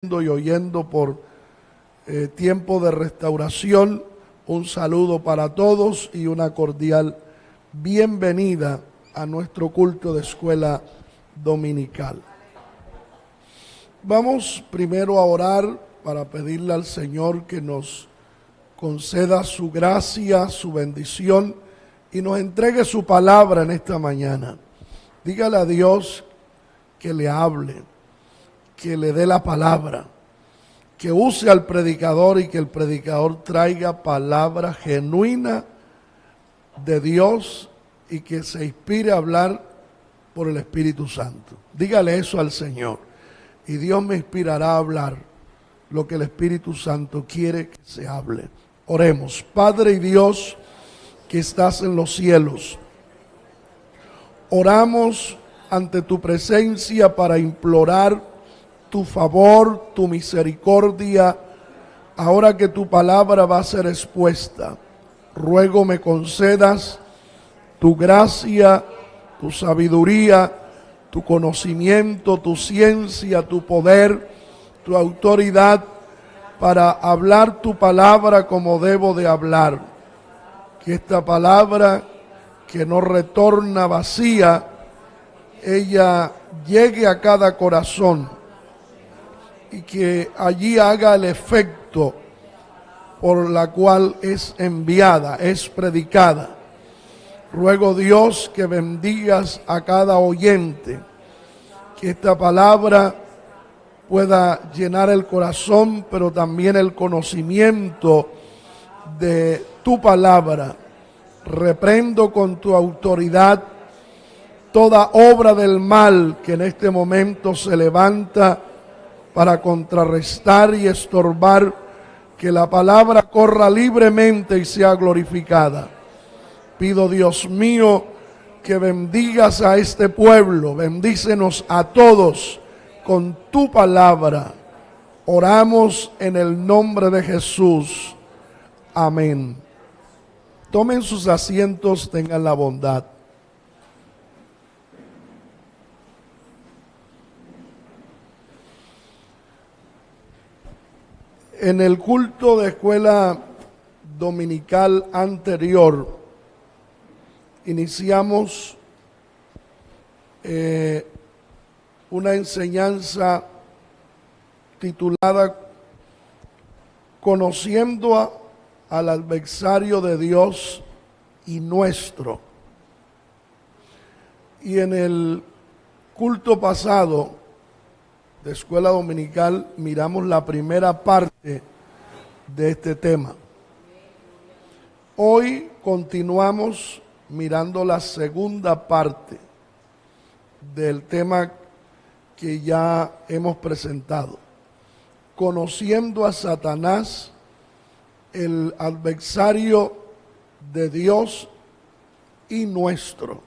y oyendo por Tiempo de Restauración, un saludo para todos y una cordial bienvenida a nuestro culto de escuela dominical. Vamos primero a orar para pedirle al Señor que nos conceda su gracia, su bendición y nos entregue su palabra en esta mañana. Dígale a Dios que le hable, que le dé la palabra, que use al predicador y que el predicador traiga palabra genuina de Dios y que se inspire a hablar por el Espíritu Santo. Dígale eso al Señor y Dios me inspirará a hablar lo que el Espíritu Santo quiere que se hable. Oremos. Padre y Dios que estás en los cielos, oramos ante tu presencia para implorar tu favor, tu misericordia, ahora que tu palabra va a ser expuesta. Ruego me concedas tu gracia, tu sabiduría, tu conocimiento, tu ciencia, tu poder, tu autoridad para hablar tu palabra como debo de hablar. Que esta palabra que no retorna vacía, ella llegue a cada corazón y que allí haga el efecto por la cual es enviada, es predicada. Ruego, Dios, que bendigas a cada oyente, que esta palabra pueda llenar el corazón, pero también el conocimiento de tu palabra. Reprendo con tu autoridad toda obra del mal que en este momento se levanta para contrarrestar y estorbar que la palabra corra libremente y sea glorificada. Pido, Dios mío, que bendigas a este pueblo, bendícenos a todos con tu palabra. Oramos en el nombre de Jesús. Amén. Tomen sus asientos, tengan la bondad. En el culto de escuela dominical anterior, iniciamos una enseñanza titulada Conociendo al adversario de Dios y nuestro. Y en el culto pasado de escuela dominical miramos la primera parte de este tema. Hoy continuamos mirando la segunda parte del tema que ya hemos presentado. Conociendo a Satanás, el adversario de Dios y nuestro.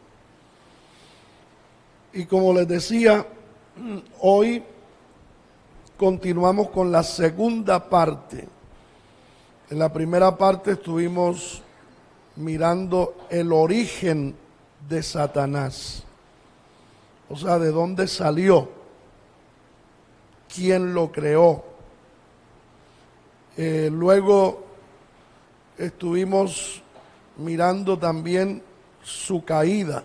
Y como les decía, hoy continuamos con la segunda parte. En la primera parte estuvimos mirando el origen de Satanás. O sea, de dónde salió, quién lo creó. Luego estuvimos mirando también su caída,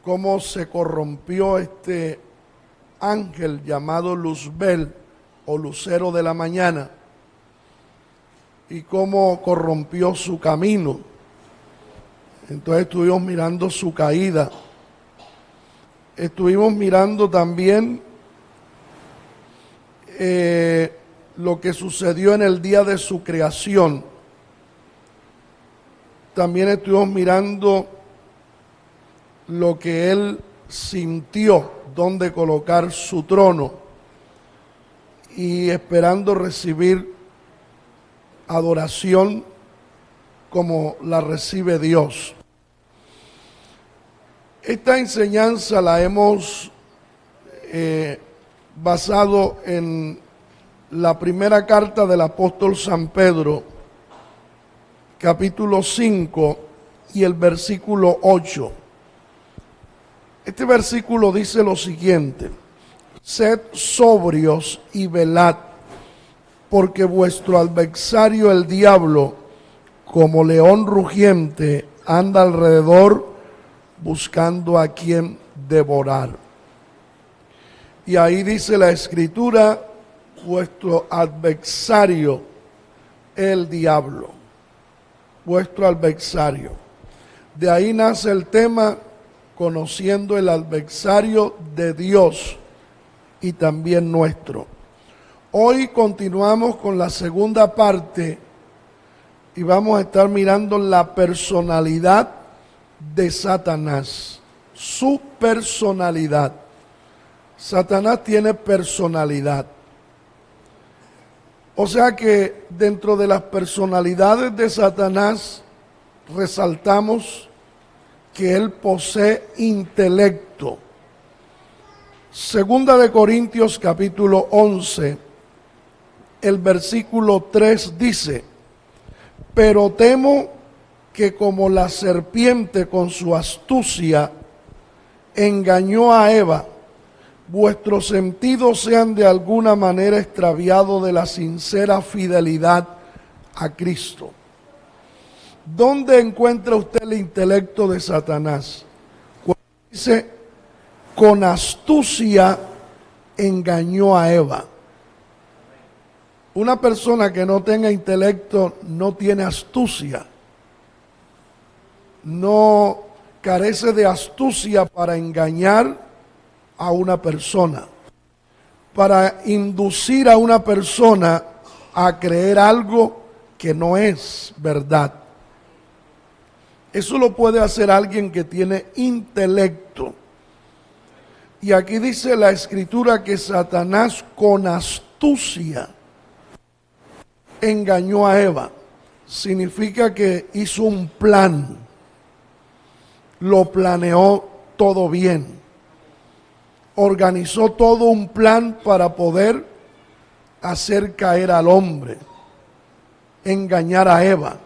cómo se corrompió este ángel llamado Luzbel o lucero de la mañana y cómo corrompió su camino. Entonces estuvimos mirando su caída. Estuvimos mirando también lo que sucedió en el día de su creación. También estuvimos mirando lo que él sintió, dónde colocar su trono y esperando recibir adoración como la recibe Dios. Esta enseñanza la hemos basado en la primera carta del apóstol San Pedro, capítulo 5 y el versículo 8. Este versículo dice lo siguiente: Sed sobrios y velad, porque vuestro adversario el diablo, como león rugiente, anda alrededor buscando a quien devorar. Y ahí dice la Escritura, vuestro adversario el diablo, vuestro adversario. De ahí nace el tema, conociendo el adversario de Dios y también nuestro. Hoy continuamos con la segunda parte y vamos a estar mirando la personalidad de Satanás, su personalidad. Satanás tiene personalidad. O sea que dentro de las personalidades de Satanás resaltamos que él posee intelecto. Segunda de Corintios capítulo 11, el versículo 3 dice: pero temo que como la serpiente con su astucia engañó a Eva, vuestros sentidos sean de alguna manera extraviados de la sincera fidelidad a Cristo. ¿Dónde encuentra usted el intelecto de Satanás? Cuando dice, con astucia engañó a Eva. Una persona que no tenga intelecto no tiene astucia. No carece de astucia para engañar a una persona, para inducir a una persona a creer algo que no es verdad. Eso lo puede hacer alguien que tiene intelecto. Y aquí dice la Escritura que Satanás con astucia engañó a Eva. Significa que hizo un plan, lo planeó todo bien, organizó todo un plan para poder hacer caer al hombre, engañar a Eva.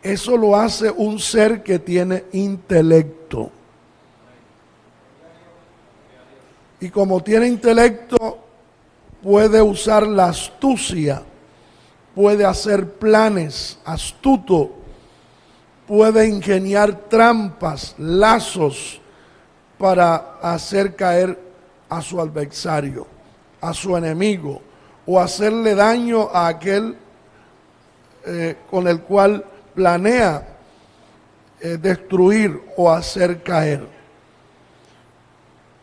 Eso lo hace un ser que tiene intelecto. Y como tiene intelecto, puede usar la astucia, puede hacer planes astuto, puede ingeniar trampas, lazos para hacer caer a su adversario, a su enemigo, o hacerle daño a aquel con el cual planea destruir o hacer caer.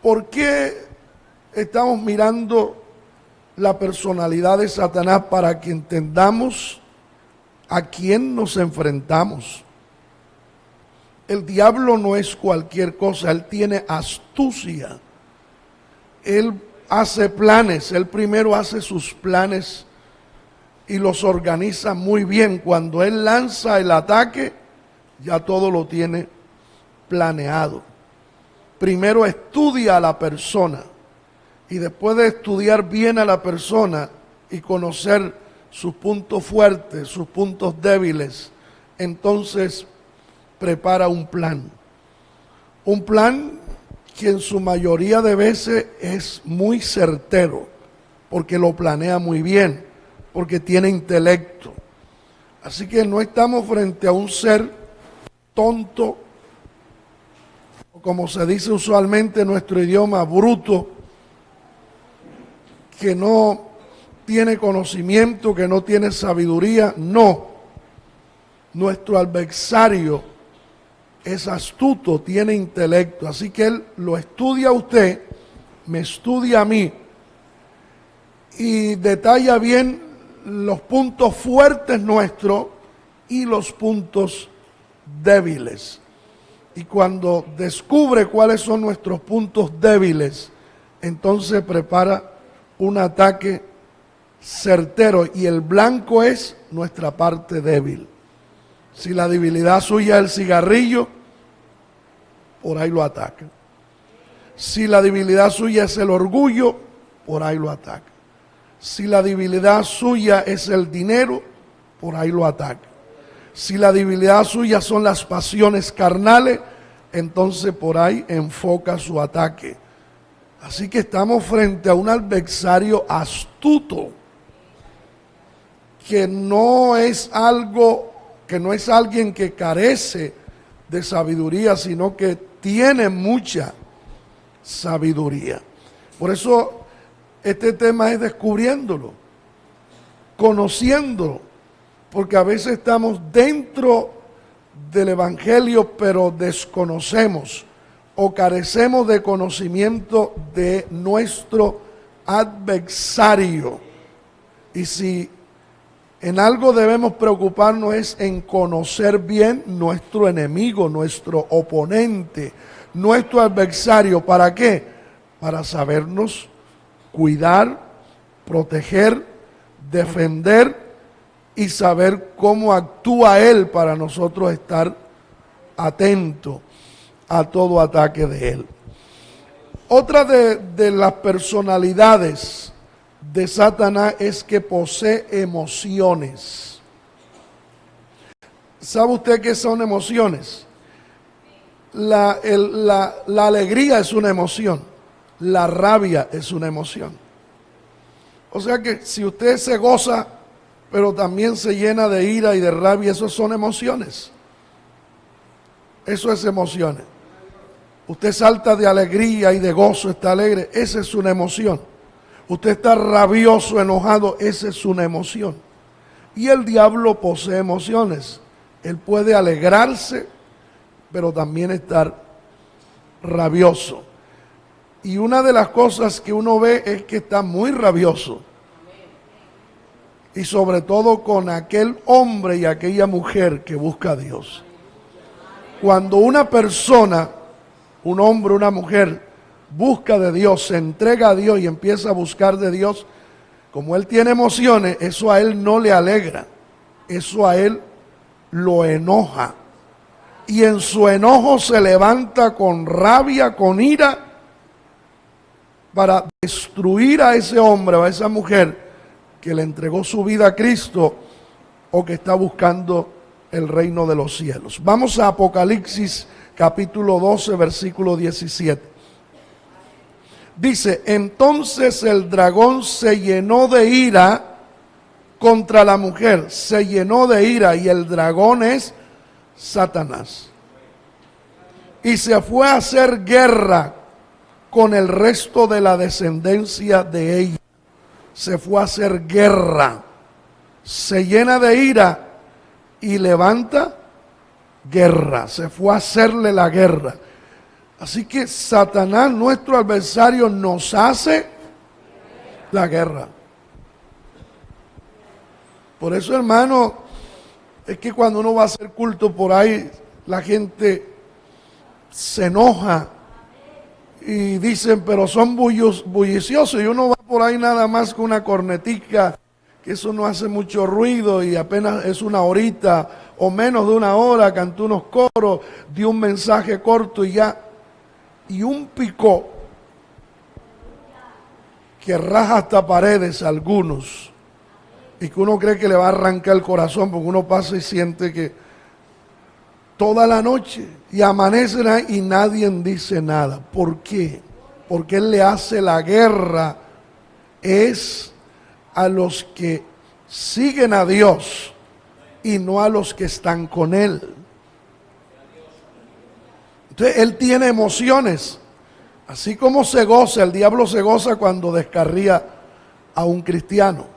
¿Por qué estamos mirando la personalidad de Satanás? Para que entendamos a quién nos enfrentamos. El diablo no es cualquier cosa, él tiene astucia. Él hace planes, él primero hace sus planes y los organiza muy bien. Cuando él lanza el ataque, ya todo lo tiene planeado. Primero estudia a la persona y después de estudiar bien a la persona y conocer sus puntos fuertes, sus puntos débiles, entonces prepara un plan. Un plan que en su mayoría de veces es muy certero, porque lo planea muy bien, porque tiene intelecto. Así que no estamos frente a un ser tonto, o como se dice usualmente en nuestro idioma, bruto, que no tiene conocimiento, que no tiene sabiduría. No, nuestro adversario es astuto, tiene intelecto, así que él lo estudia a usted, me estudia a mí y detalla bien los puntos fuertes nuestros y los puntos débiles. Y cuando descubre cuáles son nuestros puntos débiles, entonces prepara un ataque certero, y el blanco es nuestra parte débil. Si la debilidad suya es el cigarrillo, por ahí lo ataca. Si la debilidad suya es el orgullo, por ahí lo ataca. Si la debilidad suya es el dinero, por ahí lo ataca. Si la debilidad suya son las pasiones carnales, entonces por ahí enfoca su ataque. Así que estamos frente a un adversario astuto, que no es alguien que carece de sabiduría, sino que tiene mucha sabiduría. Por eso este tema es descubriéndolo, conociéndolo, porque a veces estamos dentro del Evangelio, pero desconocemos o carecemos de conocimiento de nuestro adversario. Y si en algo debemos preocuparnos es en conocer bien nuestro enemigo, nuestro oponente, nuestro adversario. ¿Para qué? Para sabernos cuidar, proteger, defender y saber cómo actúa él para nosotros estar atentos a todo ataque de él. Otra de las personalidades de Satanás es que posee emociones. ¿Sabe usted qué son emociones? La alegría es una emoción, la rabia es una emoción. O sea que si usted se goza, pero también se llena de ira y de rabia, eso son emociones. Eso es emociones. Usted salta de alegría y de gozo, está alegre, esa es una emoción. Usted está rabioso, enojado, esa es una emoción. Y el diablo posee emociones. Él puede alegrarse, pero también estar rabioso. Y una de las cosas que uno ve es que está muy rabioso. Y sobre todo con aquel hombre y aquella mujer que busca a Dios. Cuando una persona, un hombre, una mujer, busca de Dios, se entrega a Dios y empieza a buscar de Dios, como él tiene emociones, eso a él no le alegra, eso a él lo enoja. Y en su enojo se levanta con rabia, con ira, para destruir a ese hombre o a esa mujer que le entregó su vida a Cristo o que está buscando el reino de los cielos. Vamos a Apocalipsis capítulo 12, versículo 17. Dice, entonces el dragón se llenó de ira contra la mujer, se llenó de ira, y el dragón es Satanás. Y se fue a hacer guerra con el resto de la descendencia de ella. Se fue a hacer guerra, se llena de ira y levanta guerra, se fue a hacerle la guerra. Así que Satanás, nuestro adversario, nos hace la guerra. Por eso, hermano, es que cuando uno va a hacer culto por ahí, la gente se enoja y dicen, pero son bulliciosos, y uno va por ahí nada más con una cornetica, que eso no hace mucho ruido y apenas es una horita o menos de una hora, cantó unos coros, dio un mensaje corto y ya. Y un picó que raja hasta paredes algunos, y que uno cree que le va a arrancar el corazón, porque uno pasa y siente que toda la noche y amanecen ahí y nadie dice nada. ¿Por qué? Porque él le hace la guerra es a los que siguen a Dios y no a los que están con él. Entonces él tiene emociones, así como se goza, el diablo se goza cuando descarría a un cristiano,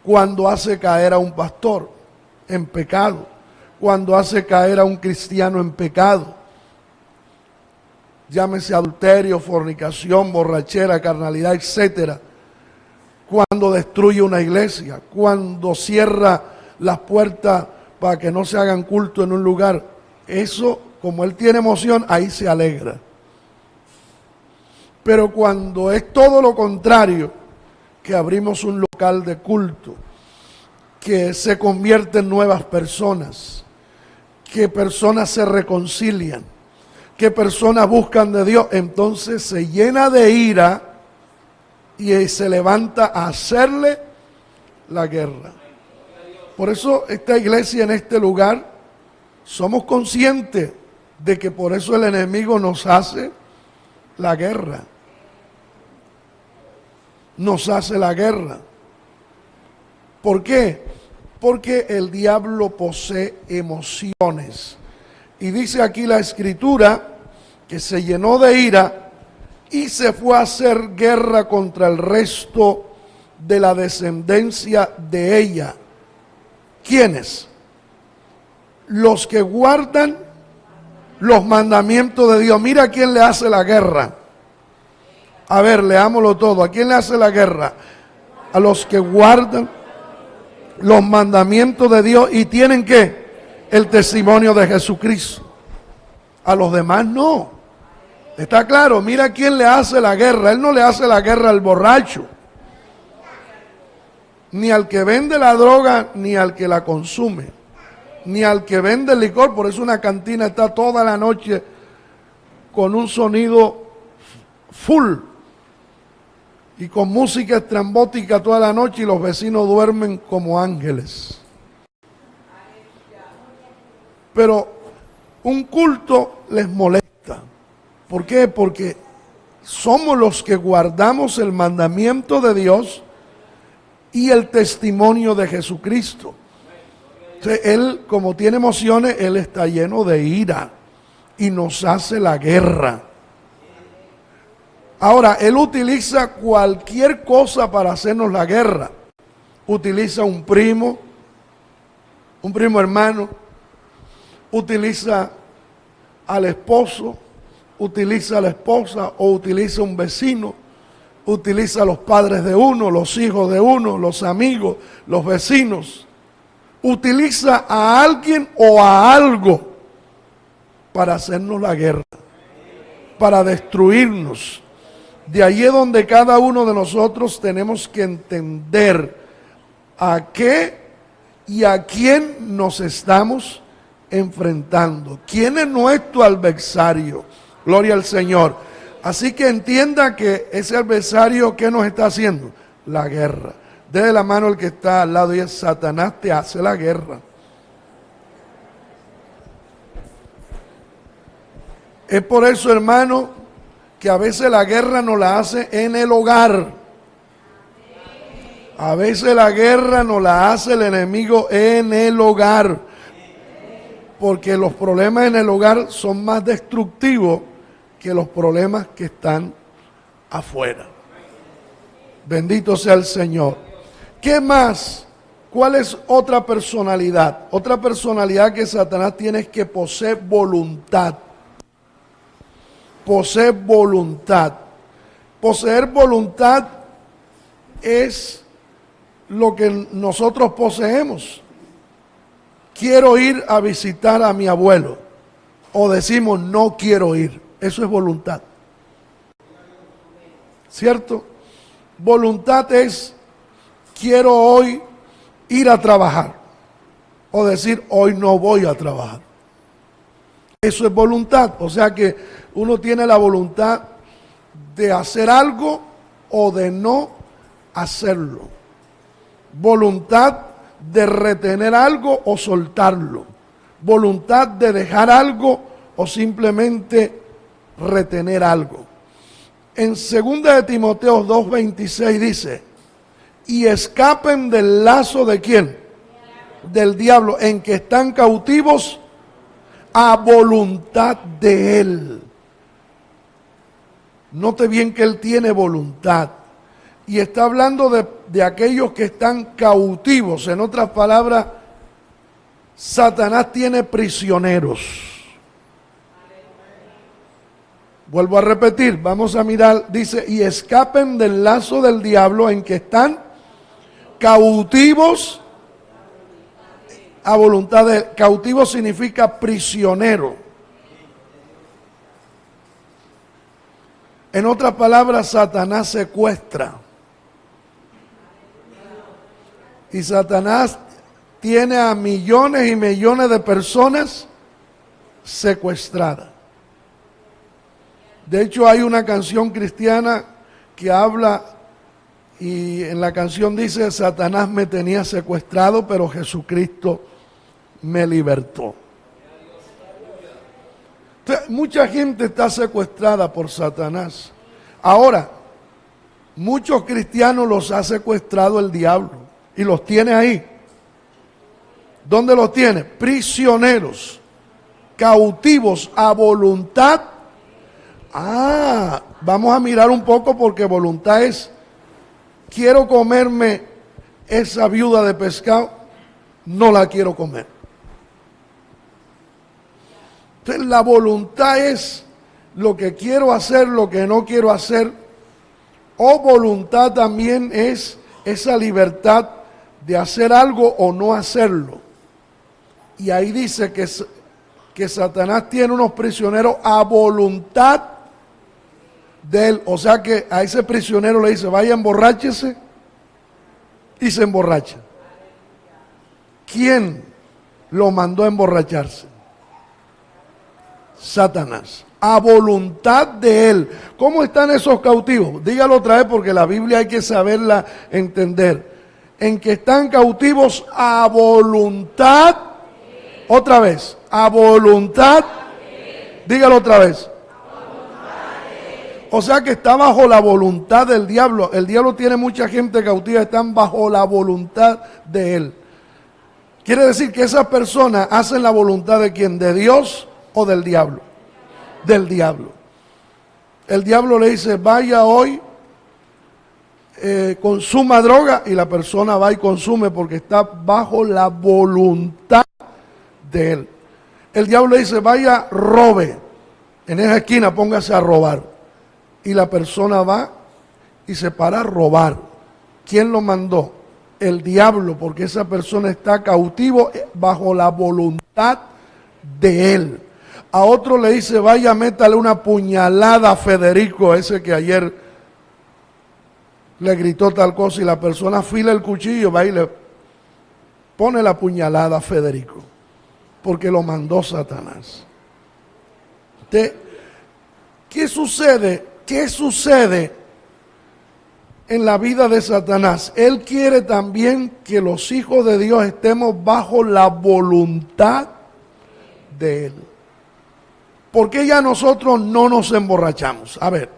cuando hace caer a un pastor en pecado, cuando hace caer a un cristiano en pecado, llámese adulterio, fornicación, borrachera, carnalidad, etcétera. Cuando destruye una iglesia, cuando cierra las puertas para que no se hagan culto en un lugar, eso, como él tiene emoción, ahí se alegra. Pero cuando es todo lo contrario, que abrimos un local de culto, que se convierte en nuevas personas, que personas se reconcilian, que personas buscan de Dios, entonces se llena de ira y se levanta a hacerle la guerra. Por eso esta iglesia en este lugar, somos conscientes de que por eso el enemigo nos hace la guerra. nos hace la guerra. ¿Por qué? Porque el diablo posee emociones. Y dice aquí la Escritura que se llenó de ira y se fue a hacer guerra contra el resto de la descendencia de ella. ¿Quiénes? Los que guardan los mandamientos de Dios. Mira a quién le hace la guerra. A ver, leámoslo todo. ¿A quién le hace la guerra? A los que guardan los mandamientos de Dios y tienen ¿qué? El testimonio de Jesucristo. A los demás no. Está claro, mira a quién le hace la guerra. Él no le hace la guerra al borracho, ni al que vende la droga, ni al que la consume, ni al que vende el licor. Por eso una cantina está toda la noche con un sonido full y con música estrambótica toda la noche y los vecinos duermen como ángeles. Pero un culto les molesta. ¿Por qué? Porque somos los que guardamos el mandamiento de Dios y el testimonio de Jesucristo. Entonces, él, como tiene emociones, él está lleno de ira y nos hace la guerra. Ahora, él utiliza cualquier cosa para hacernos la guerra. Utiliza un primo hermano, utiliza al esposo, utiliza a la esposa o utiliza un vecino, utiliza a los padres de uno, los hijos de uno, los amigos, los vecinos. Utiliza a alguien o a algo para hacernos la guerra, para destruirnos. De ahí es donde cada uno de nosotros tenemos que entender a qué y a quién nos estamos enfrentando. ¿Quién es nuestro adversario? Gloria al Señor. Así que entienda que ese adversario, ¿qué nos está haciendo? La guerra. Dele la mano al que está al lado y es: Satanás te hace la guerra. Es por eso, hermano, que a veces la guerra nos la hace en el hogar. A veces la guerra nos la hace el enemigo en el hogar. Porque los problemas en el hogar son más destructivos que los problemas que están afuera. Bendito sea el Señor. ¿Qué más? ¿Cuál es otra personalidad? Otra personalidad que Satanás tiene es que posee voluntad. Posee voluntad. Poseer voluntad es lo que nosotros poseemos. Quiero ir a visitar a mi abuelo. O decimos no quiero ir. Eso es voluntad. ¿Cierto? Voluntad es quiero hoy ir a trabajar. O decir hoy no voy a trabajar. Eso es voluntad. O sea que uno tiene la voluntad de hacer algo o de no hacerlo. Voluntad de retener algo o soltarlo. Voluntad de dejar algo o simplemente retener algo. En 2 de Timoteo 2:26 dice: y escapen del lazo de ¿quién? Del diablo, en que están cautivos a voluntad de él. Note bien que él tiene voluntad. Y está hablando de aquellos que están cautivos. En otras palabras, Satanás tiene prisioneros. Vuelvo a repetir, vamos a mirar, dice, y escapen del lazo del diablo en que están cautivos a voluntad de él. Cautivo significa prisionero. En otras palabras, Satanás secuestra. Y Satanás tiene a millones y millones de personas secuestradas. De hecho, hay una canción cristiana que habla, y en la canción dice: Satanás me tenía secuestrado, pero Jesucristo me libertó. Entonces, mucha gente está secuestrada por Satanás. Ahora, Muchos cristianos los ha secuestrado el diablo y los tiene ahí. ¿Dónde los tiene? Prisioneros, cautivos a voluntad. Vamos a mirar un poco, porque voluntad es: quiero comerme esa viuda de pescado, no la quiero comer. Entonces la voluntad es lo que quiero hacer, lo que no quiero hacer. O voluntad también es esa libertad de hacer algo o no hacerlo. Y ahí dice que Satanás tiene unos prisioneros a voluntad de él. O sea que a ese prisionero le dice: vaya, emborráchese, y se emborracha. ¿Quién lo mandó a emborracharse? Satanás. A voluntad de él. ¿Cómo están esos cautivos? Dígalo otra vez, porque la Biblia hay que saberla entender. En que están cautivos a voluntad. Otra vez, a voluntad. Dígalo otra vez. O sea que está bajo la voluntad del diablo. El diablo tiene mucha gente cautiva, están bajo la voluntad de él. Quiere decir que esas personas hacen la voluntad de ¿quién? ¿De Dios o del diablo? Del diablo. El diablo le dice: vaya hoy, consuma droga, y la persona va y consume porque está bajo la voluntad de él. El diablo le dice: vaya, robe, en esa esquina póngase a robar, y la persona va y se para a robar. ¿Quién lo mandó? El diablo, porque esa persona está cautivo bajo la voluntad de él. A otro le dice: vaya, métale una puñalada a Federico, ese que ayer le gritó tal cosa, y la persona afila el cuchillo, va y le pone la puñalada a Federico, porque lo mandó Satanás. ¿Qué sucede? ¿Qué sucede en la vida de Satanás? Él quiere también que los hijos de Dios estemos bajo la voluntad de él. ¿Por qué ya nosotros no nos emborrachamos? A ver,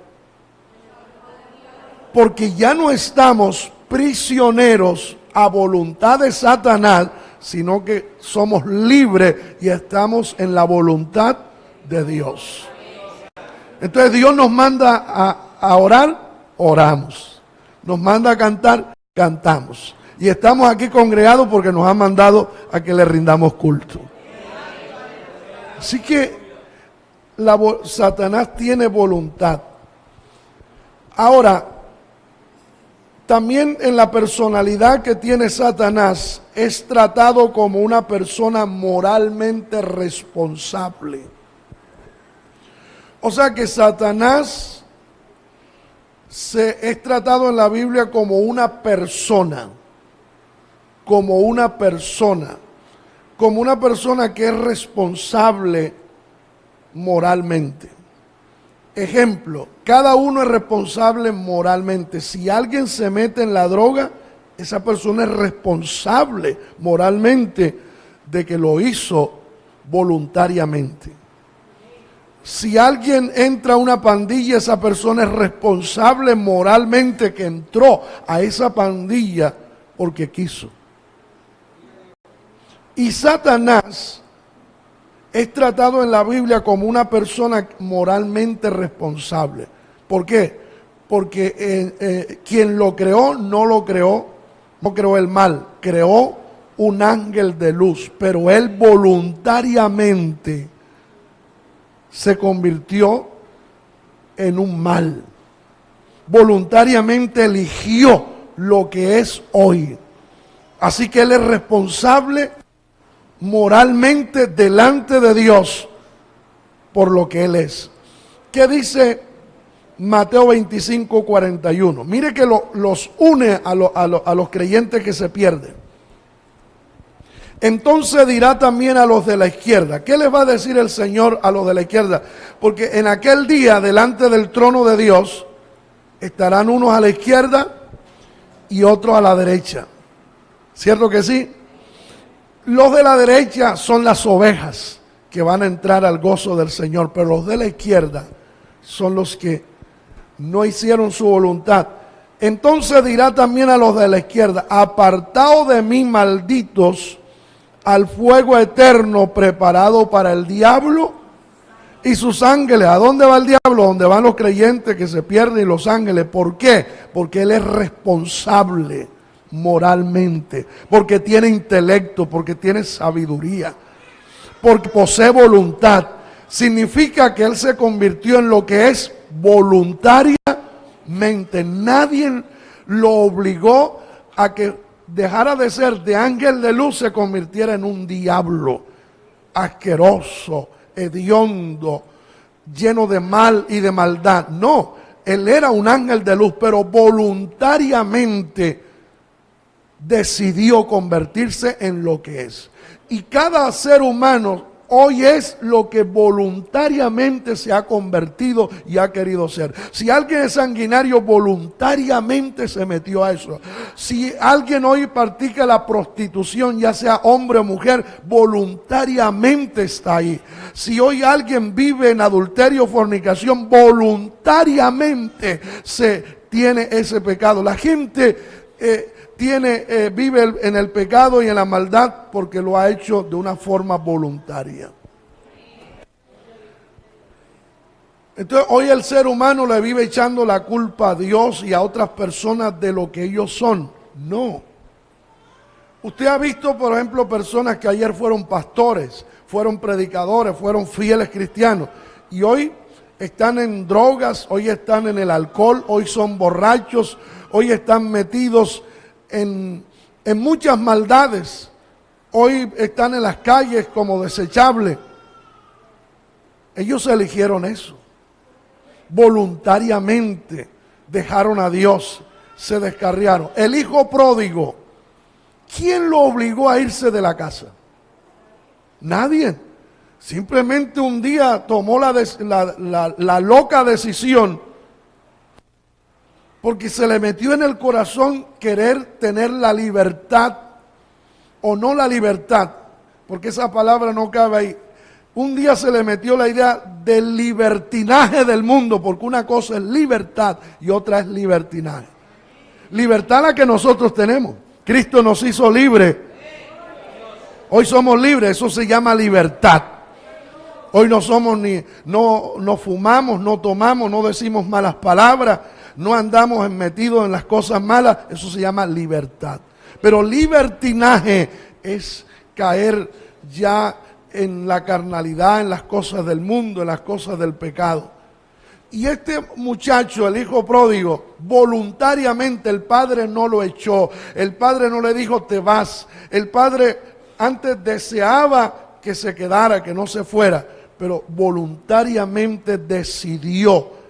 porque ya no estamos prisioneros a voluntad de Satanás, sino que somos libres y estamos en la voluntad de Dios. Entonces Dios nos manda a orar, oramos. Nos manda a cantar, cantamos. Y estamos aquí congregados porque nos ha mandado a que le rindamos culto. Así que Satanás tiene voluntad. Ahora, también en la personalidad que tiene Satanás, es tratado como una persona moralmente responsable. O sea que Satanás es tratado en la Biblia como una persona, como una persona que es responsable moralmente. Ejemplo, cada uno es responsable moralmente. Si alguien se mete en la droga, esa persona es responsable moralmente de que lo hizo voluntariamente. Si alguien entra a una pandilla, esa persona es responsable moralmente que entró a esa pandilla porque quiso. Y Satanás es tratado en la Biblia como una persona moralmente responsable. ¿Por qué? Porque quien lo creó no creó el mal, creó un ángel de luz, pero él voluntariamente se convirtió en un mal. Voluntariamente eligió lo que es hoy. Así que él es responsable moralmente delante de Dios por lo que él es. ¿Qué dice Mateo 25, 41? Mire que los une a los creyentes que se pierden. Entonces dirá también a los de la izquierda. ¿Qué les va a decir el Señor a los de la izquierda? Porque en aquel día, delante del trono de Dios, estarán unos a la izquierda y otros a la derecha. ¿Cierto que sí? Los de la derecha son las ovejas que van a entrar al gozo del Señor, pero los de la izquierda son los que no hicieron su voluntad. Entonces dirá también a los de la izquierda: apartaos de mí, malditos, al fuego eterno preparado para el diablo y sus ángeles. ¿A dónde va el diablo? Donde van los creyentes que se pierden, y los ángeles. ¿Por qué? Porque él es responsable moralmente, porque tiene intelecto, porque tiene sabiduría, porque posee voluntad. Significa que él se convirtió en lo que es voluntariamente. Nadie lo obligó a que dejara de ser de ángel de luz, se convirtiera en un diablo asqueroso, hediondo, lleno de mal y de maldad. No, él era un ángel de luz, pero voluntariamente decidió convertirse en lo que es. Y cada ser humano hoy es lo que voluntariamente se ha convertido y ha querido ser. Si alguien es sanguinario, voluntariamente se metió a eso. Si alguien hoy practica la prostitución, ya sea hombre o mujer, voluntariamente está ahí. Si hoy alguien vive en adulterio o fornicación, voluntariamente se tiene ese pecado. La gente vive en el pecado y en la maldad porque lo ha hecho de una forma voluntaria. Entonces hoy el ser humano le vive echando la culpa a Dios y a otras personas de lo que ellos son. No. Usted ha visto, por ejemplo, personas que ayer fueron pastores, fueron predicadores, fueron fieles cristianos, y hoy están en drogas, hoy están en el alcohol, hoy son borrachos, hoy están metidos en muchas maldades. Hoy están en las calles como desechables. Ellos eligieron eso. Voluntariamente dejaron a Dios, se descarriaron. El hijo pródigo, ¿quién lo obligó a irse de la casa? Nadie. Simplemente un día tomó la loca decisión, porque se le metió en el corazón querer tener la libertad, o no la libertad, porque esa palabra no cabe ahí. Un día se le metió la idea del libertinaje del mundo, porque una cosa es libertad y otra es libertinaje. Libertad la que nosotros tenemos. Cristo nos hizo libres. Hoy somos libres, eso se llama libertad. Hoy no somos no fumamos, no tomamos, no decimos malas palabras, no andamos metidos en las cosas malas, eso se llama libertad. Pero libertinaje es caer ya en la carnalidad, en las cosas del mundo, en las cosas del pecado. Y este muchacho, el hijo pródigo, voluntariamente el padre no lo echó, el padre no le dijo te vas, el padre antes deseaba que se quedara, que no se fuera, pero voluntariamente decidió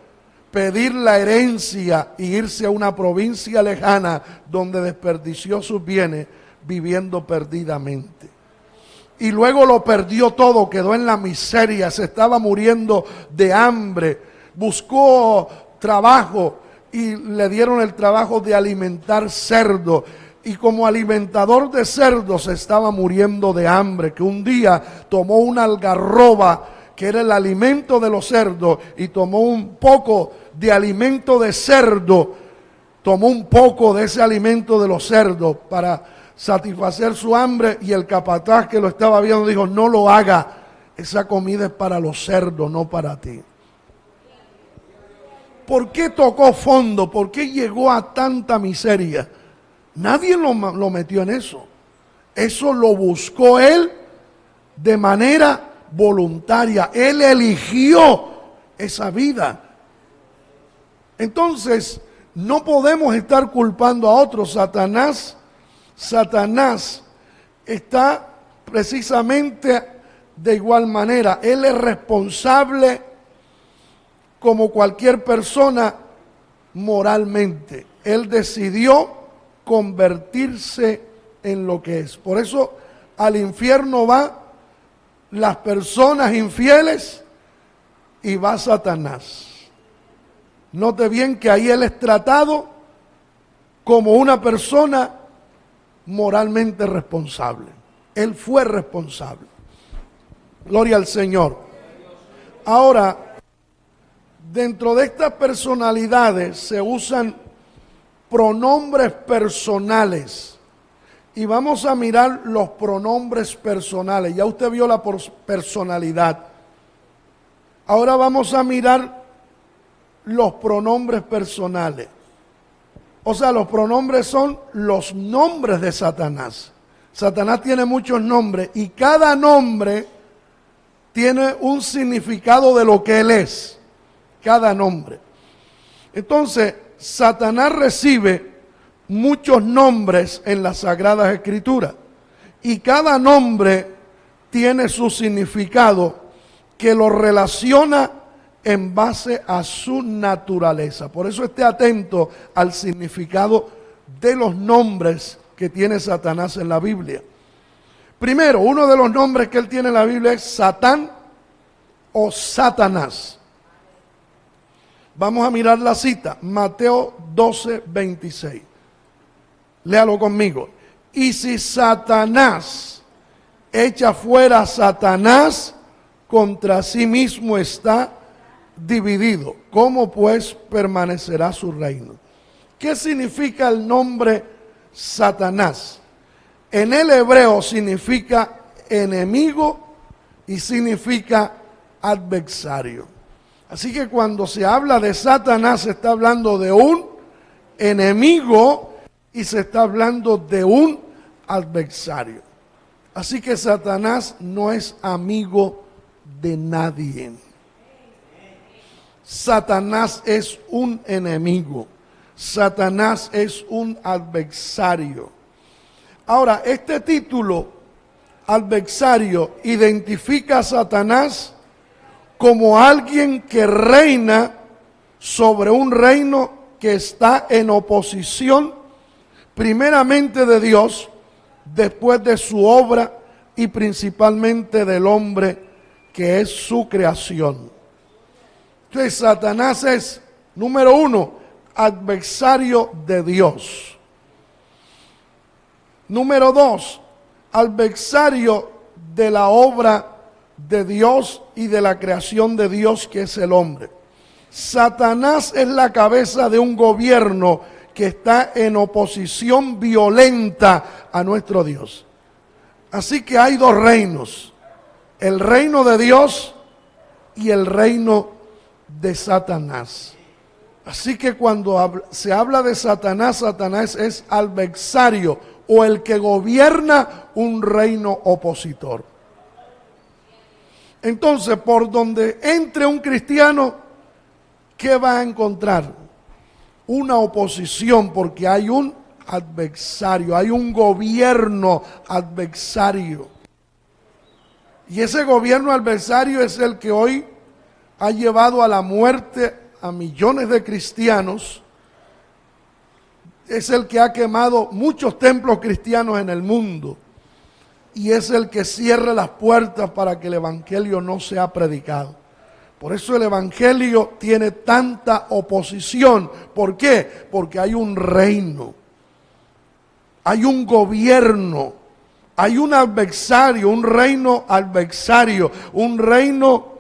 pedir la herencia y irse a una provincia lejana donde desperdició sus bienes viviendo perdidamente. Y luego lo perdió todo, quedó en la miseria, se estaba muriendo de hambre, buscó trabajo y le dieron el trabajo de alimentar cerdos. Y como alimentador de cerdos se estaba muriendo de hambre, que un día tomó una algarroba que era el alimento de los cerdos, y tomó un poco de alimento de cerdo, tomó un poco de ese alimento de los cerdos para satisfacer su hambre, y el capataz que lo estaba viendo dijo, no lo haga, esa comida es para los cerdos, no para ti. ¿Por qué tocó fondo? ¿Por qué llegó a tanta miseria? Nadie lo metió en eso. Eso lo buscó él de manera voluntaria. Él eligió esa vida. Entonces, no podemos estar culpando a otros. Satanás está precisamente de igual manera. Él es responsable como cualquier persona moralmente. Él decidió convertirse en lo que es. Por eso al infierno va las personas infieles y va Satanás. Note bien que ahí él es tratado como una persona moralmente responsable. Él fue responsable. Gloria al Señor. Ahora, dentro de estas personalidades se usan pronombres personales. Y vamos a mirar los pronombres personales. Ya usted vio la personalidad. Ahora vamos a mirar los pronombres personales. O sea, los pronombres son los nombres de Satanás. Satanás tiene muchos nombres y cada nombre tiene un significado de lo que él es. Cada nombre. Entonces, Satanás recibe muchos nombres en las Sagradas Escrituras y cada nombre tiene su significado que lo relaciona en base a su naturaleza. Por eso esté atento al significado de los nombres que tiene Satanás en la Biblia. Primero, uno de los nombres que él tiene en la Biblia es Satán o Satanás. Vamos a mirar la cita, Mateo 12, 26. Léalo conmigo. Y si Satanás echa fuera a Satanás, contra sí mismo está dividido. ¿Cómo pues permanecerá su reino? ¿Qué significa el nombre Satanás? En el hebreo significa enemigo y significa adversario. Así que cuando se habla de Satanás se está hablando de un enemigo y se está hablando de un adversario. Así que Satanás no es amigo de nadie. Satanás es un enemigo. Satanás es un adversario. Ahora, este título, adversario, identifica a Satanás como alguien que reina sobre un reino que está en oposición primeramente de Dios, después de su obra y principalmente del hombre que es su creación. Entonces Satanás es, número uno, adversario de Dios. Número dos, adversario de la obra de Dios y de la creación de Dios que es el hombre. Satanás es la cabeza de un gobierno que está en oposición violenta a nuestro Dios. Así que hay dos reinos, el reino de Dios y el reino de Satanás. Así que cuando se habla de Satanás, Satanás es adversario o el que gobierna un reino opositor. Entonces, por donde entre un cristiano, ¿qué va a encontrar? Una oposición, porque hay un adversario, hay un gobierno adversario. Y ese gobierno adversario es el que hoy ha llevado a la muerte a millones de cristianos. Es el que ha quemado muchos templos cristianos en el mundo. Y es el que cierra las puertas para que el evangelio no sea predicado. Por eso el evangelio tiene tanta oposición. ¿Por qué? Porque hay un reino, hay un gobierno, hay un adversario, un reino adversario, un reino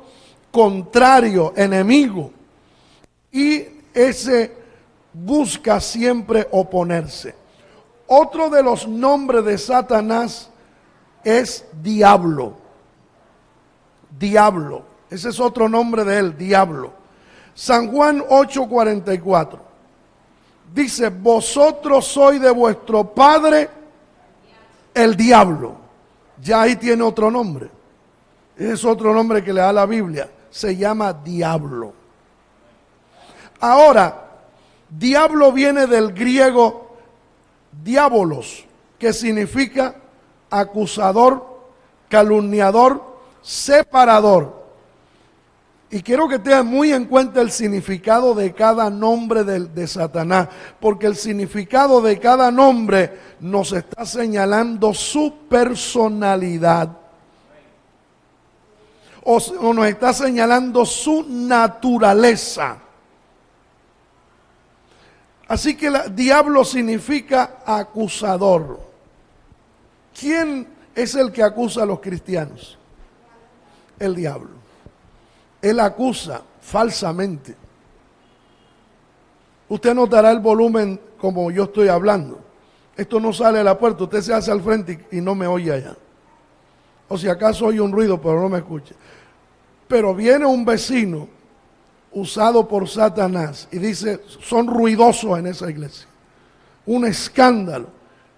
contrario, enemigo. Y ese busca siempre oponerse. Otro de los nombres de Satanás es diablo. Diablo. Ese es otro nombre de él, diablo. San Juan 8:44. Dice, vosotros sois de vuestro padre el diablo. Ya ahí tiene otro nombre. Ese es otro nombre que le da la Biblia. Se llama diablo. Ahora, diablo viene del griego diabolos, que significa acusador, calumniador, separador. Y quiero que tengan muy en cuenta el significado de cada nombre de Satanás, porque el significado de cada nombre nos está señalando su personalidad, o nos está señalando su naturaleza. Así que diablo significa acusador. ¿Quién es el que acusa a los cristianos? El diablo. Él acusa falsamente. Usted notará el volumen como yo estoy hablando. Esto no sale de la puerta, usted se hace al frente y no me oye allá. O si acaso oye un ruido, pero no me escucha. Pero viene un vecino usado por Satanás y dice, son ruidosos en esa iglesia. Un escándalo.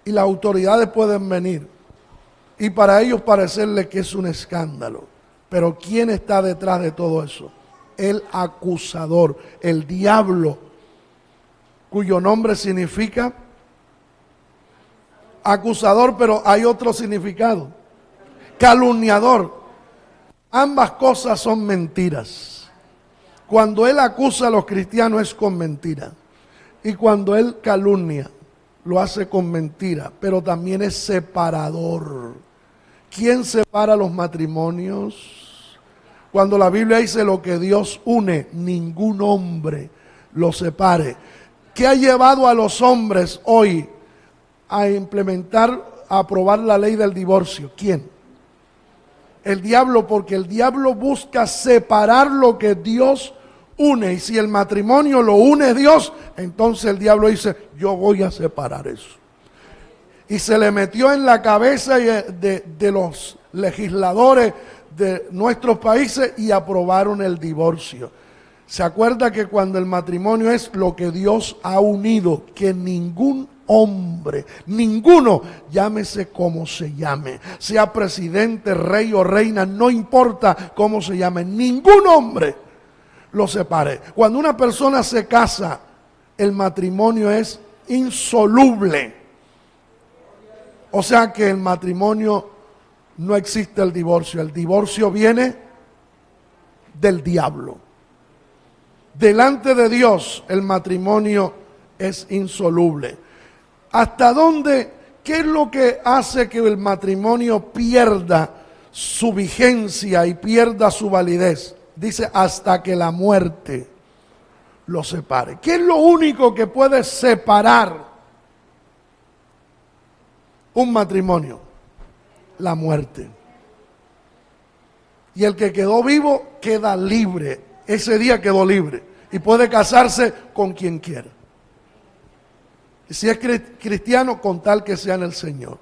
Y las autoridades pueden venir. Y para ellos parecerle que es un escándalo. Pero ¿quién está detrás de todo eso? El acusador, el diablo, cuyo nombre significa acusador, pero hay otro significado. Calumniador. Ambas cosas son mentiras. Cuando él acusa a los cristianos es con mentira. Y cuando él calumnia, lo hace con mentira, pero también es separador. ¿Quién separa los matrimonios? Cuando la Biblia dice lo que Dios une, ningún hombre lo separe. ¿Qué ha llevado a los hombres hoy a implementar, a aprobar la ley del divorcio? ¿Quién? El diablo, porque el diablo busca separar lo que Dios une. Y si el matrimonio lo une Dios, entonces el diablo dice, yo voy a separar eso. Y se le metió en la cabeza de los legisladores de nuestros países y aprobaron el divorcio. ¿Se acuerda que cuando el matrimonio es lo que Dios ha unido, que ningún hombre, ninguno, llámese como se llame, sea presidente, rey o reina, no importa cómo se llame, ningún hombre lo separe? Cuando una persona se casa, el matrimonio es insoluble. O sea que el matrimonio no existe el divorcio viene del diablo. Delante de Dios el matrimonio es insoluble. ¿Hasta dónde? ¿Qué es lo que hace que el matrimonio pierda su vigencia y pierda su validez? Dice, hasta que la muerte lo separe. ¿Qué es lo único que puede separar un matrimonio? La muerte. Y el que quedó vivo queda libre. Ese día quedó libre y puede casarse con quien quiera. Y si es cristiano, con tal que sea en el Señor.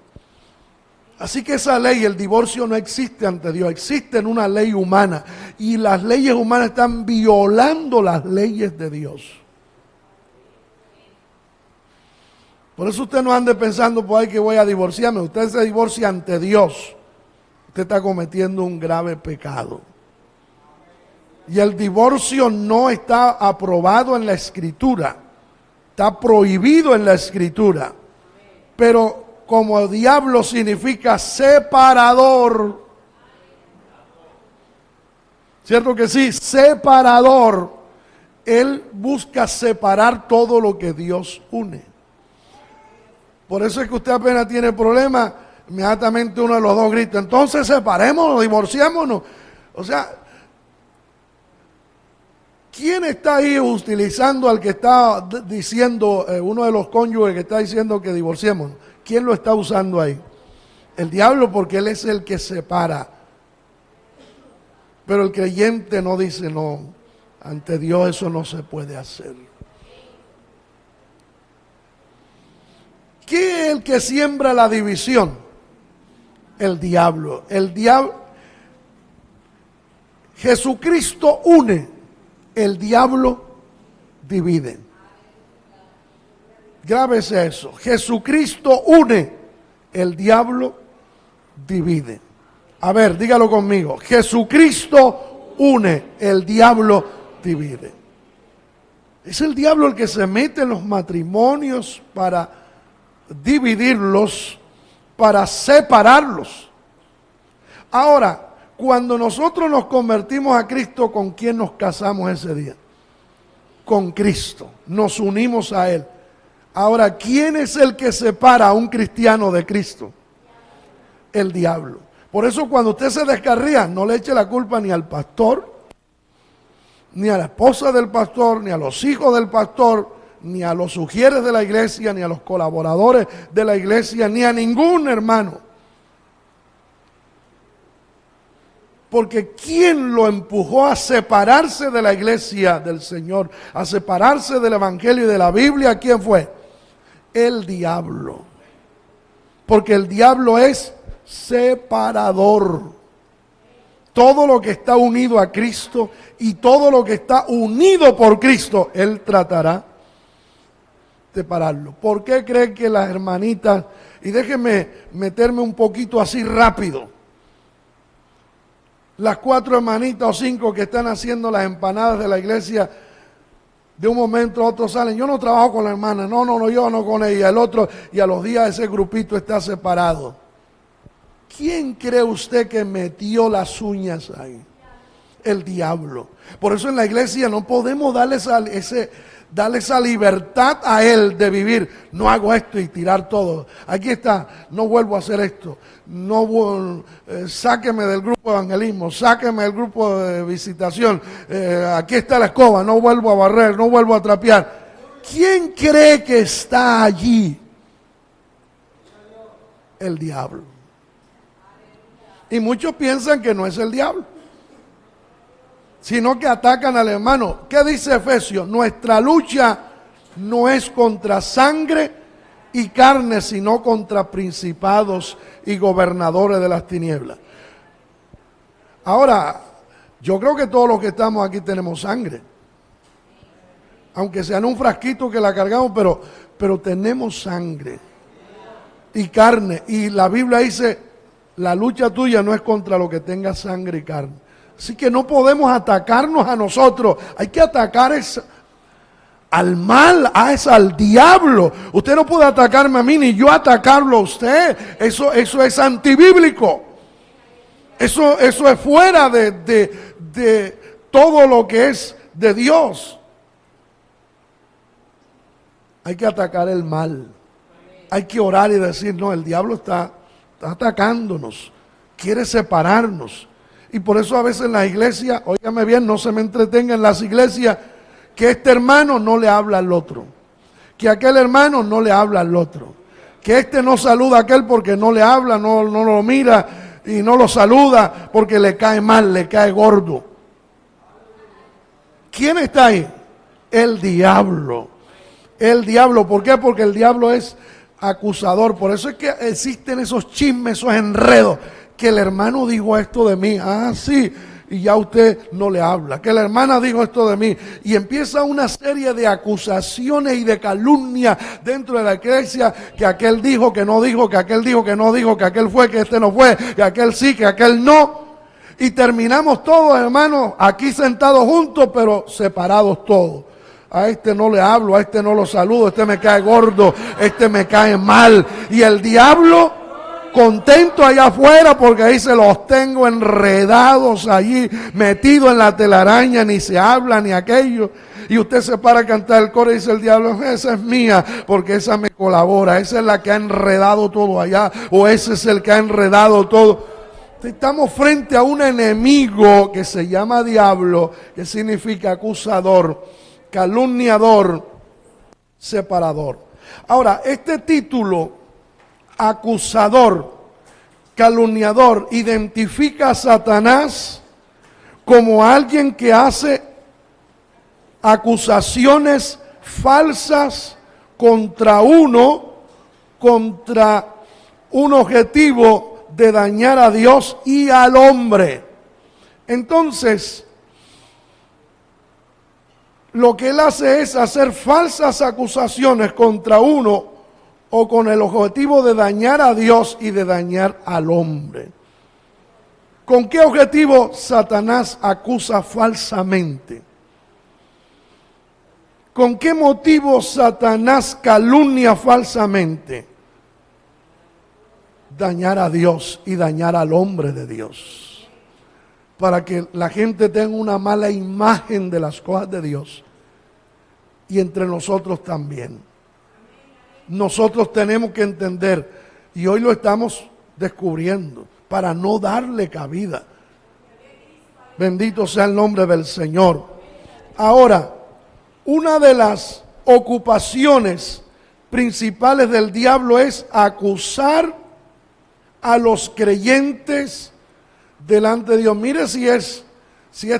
Así que esa ley, el divorcio, no existe ante Dios, existe en una ley humana. Y las leyes humanas están violando las leyes de Dios. Por eso usted no ande pensando por ahí que voy a divorciarme. Usted se divorcia ante Dios. Usted está cometiendo un grave pecado. Y el divorcio no está aprobado en la Escritura. Está prohibido en la Escritura. Pero como diablo significa separador. ¿Cierto que sí? Separador. Él busca separar todo lo que Dios une. Por eso es que usted apenas tiene problemas, inmediatamente uno de los dos grita, entonces separémonos, divorciémonos. O sea, ¿quién está ahí utilizando al que está diciendo, uno de los cónyuges que está diciendo que divorciémonos? ¿Quién lo está usando ahí? El diablo, porque él es el que separa. Pero el creyente no dice, no, ante Dios eso no se puede hacer. ¿Qué es el que siembra la división? El diablo. El diablo. Jesucristo une, el diablo divide. Grábese eso. Jesucristo une, el diablo divide. A ver, dígalo conmigo. Jesucristo une, el diablo divide. Es el diablo el que se mete en los matrimonios para dividirlos, para separarlos. Ahora, cuando nosotros nos convertimos a Cristo, ¿con quién nos casamos ese día? Con Cristo, nos unimos a Él. Ahora, ¿quién es el que separa a un cristiano de Cristo? El diablo. Por eso cuando usted se descarría, no le eche la culpa ni al pastor, ni a la esposa del pastor, ni a los hijos del pastor, ni a los sugieres de la iglesia, ni a los colaboradores de la iglesia, ni a ningún hermano. Porque ¿quién lo empujó a separarse de la iglesia del Señor? A separarse del Evangelio y de la Biblia. ¿Quién fue? El diablo. Porque el diablo es separador. Todo lo que está unido a Cristo y todo lo que está unido por Cristo, Él tratará de pararlo. ¿Por qué creen que las hermanitas, y déjenme meterme un poquito así rápido, las 4 hermanitas o 5 que están haciendo las empanadas de la iglesia, de un momento a otro salen, yo no trabajo con la hermana, no, yo no con ella, el otro, y a los días ese grupito está separado? ¿Quién cree usted que metió las uñas ahí? El diablo. Por eso en la iglesia no podemos darle esa libertad a él de vivir. No hago esto y tirar todo. Aquí está, no vuelvo a hacer esto. No, sáqueme del grupo de evangelismo, sáqueme del grupo de visitación. Aquí está la escoba, no vuelvo a barrer, no vuelvo a trapear. ¿Quién cree que está allí? El diablo. Y muchos piensan que no es el diablo, sino que atacan al hermano. ¿Qué dice Efesios? Nuestra lucha no es contra sangre y carne, sino contra principados y gobernadores de las tinieblas. Ahora, yo creo que todos los que estamos aquí tenemos sangre. Aunque sea en un frasquito que la cargamos, pero tenemos sangre y carne. Y la Biblia dice, la lucha tuya no es contra lo que tenga sangre y carne. Así que no podemos atacarnos a nosotros. Hay que atacar al mal, al diablo. Usted no puede atacarme a mí, ni yo atacarlo a usted. Eso es antibíblico. Eso es fuera de todo lo que es de Dios. Hay que atacar el mal. Hay que orar y decir, no, el diablo está atacándonos, quiere separarnos. Y por eso a veces en las iglesias, óigame bien, no se me entretenga en las iglesias, que este hermano no le habla al otro, que aquel hermano no le habla al otro, que este no saluda a aquel porque no le habla, no lo mira y no lo saluda porque le cae mal, le cae gordo. ¿Quién está ahí? El diablo. El diablo, ¿por qué? Porque el diablo es acusador. Por eso es que existen esos chismes, esos enredos, que el hermano dijo esto de mí, sí, y ya usted no le habla, que la hermana dijo esto de mí, y empieza una serie de acusaciones y de calumnia dentro de la iglesia, que aquel dijo, que no dijo, que aquel dijo, que no dijo, que aquel fue, que este no fue, que aquel sí, que aquel no, y terminamos todos, hermanos, aquí sentados juntos, pero separados todos. A este no le hablo, a este no lo saludo, este me cae gordo, este me cae mal. Y el diablo contento allá afuera porque ahí se los tengo enredados allí, metidos en la telaraña, ni se habla ni aquello. Y usted se para a cantar el coro y dice el diablo, esa es mía, porque esa me colabora, esa es la que ha enredado todo allá, o ese es el que ha enredado todo. Estamos frente a un enemigo que se llama diablo, que significa acusador, calumniador, separador. Ahora, este título, acusador, calumniador, identifica a Satanás como alguien que hace acusaciones falsas contra un objetivo de dañar a Dios y al hombre. Entonces, lo que él hace es hacer falsas acusaciones contra uno o con el objetivo de dañar a Dios y de dañar al hombre. ¿Con qué objetivo Satanás acusa falsamente? ¿Con qué motivo Satanás calumnia falsamente? Dañar a Dios y dañar al hombre de Dios. Para que la gente tenga una mala imagen de las cosas de Dios. Y entre nosotros también. Nosotros tenemos que entender, y hoy lo estamos descubriendo, para no darle cabida. Bendito sea el nombre del Señor. Ahora, una de las ocupaciones principales del diablo es acusar a los creyentes delante de Dios. Mire si es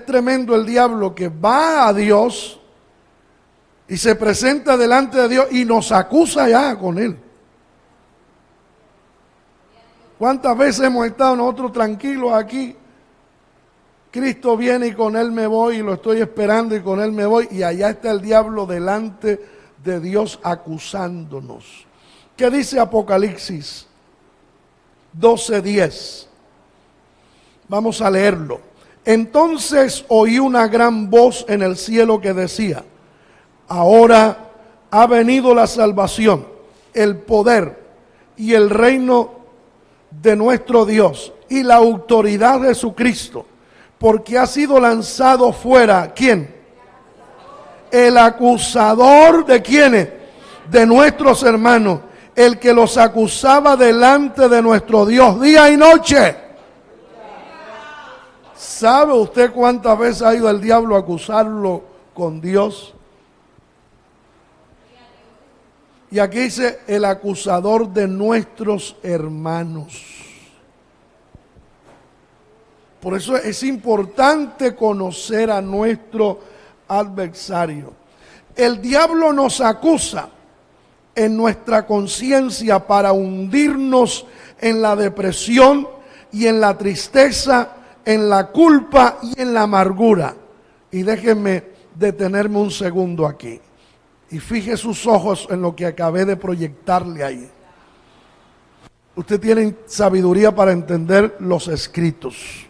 tremendo el diablo, que va a Dios y se presenta delante de Dios y nos acusa ya con Él. ¿Cuántas veces hemos estado nosotros tranquilos aquí? Cristo viene y con Él me voy, y lo estoy esperando y con Él me voy, y allá está el diablo delante de Dios acusándonos. ¿Qué dice Apocalipsis 12:10? Vamos a leerlo. Entonces oí una gran voz en el cielo que decía: ahora ha venido la salvación, el poder y el reino de nuestro Dios y la autoridad de Jesucristo, porque ha sido lanzado fuera, ¿quién? El acusador de ¿quiénes? De nuestros hermanos, el que los acusaba delante de nuestro Dios día y noche. ¿Sabe usted cuántas veces ha ido el diablo a acusarlo con Dios? Y aquí dice el acusador de nuestros hermanos. Por eso es importante conocer a nuestro adversario. El diablo nos acusa en nuestra conciencia para hundirnos en la depresión y en la tristeza, en la culpa y en la amargura. Y déjenme detenerme un segundo aquí. Y fije sus ojos en lo que acabé de proyectarle ahí. Usted tiene sabiduría para entender los escritos.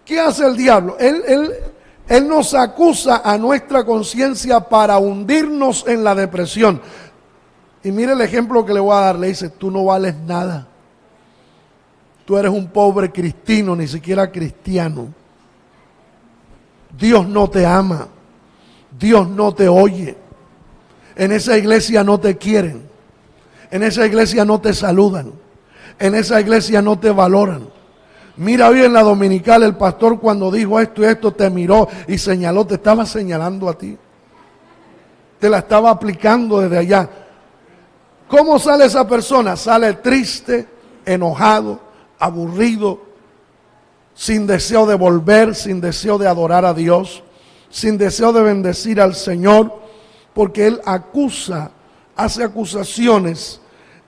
¿Qué hace el diablo? Él nos acusa a nuestra conciencia para hundirnos en la depresión. Y mire el ejemplo que le voy a dar. Le dice: tú no vales nada. Tú eres un pobre cristino, ni siquiera cristiano. Dios no te ama. Dios no te oye. En esa iglesia no te quieren. En esa iglesia no te saludan. En esa iglesia no te valoran. Mira, hoy en la dominical el pastor, cuando dijo esto y esto, te miró y señaló, te estaba señalando a ti. Te la estaba aplicando desde allá. ¿Cómo sale esa persona? Sale triste, enojado, aburrido, sin deseo de volver, sin deseo de adorar a Dios, sin deseo de bendecir al Señor, porque él acusa, hace acusaciones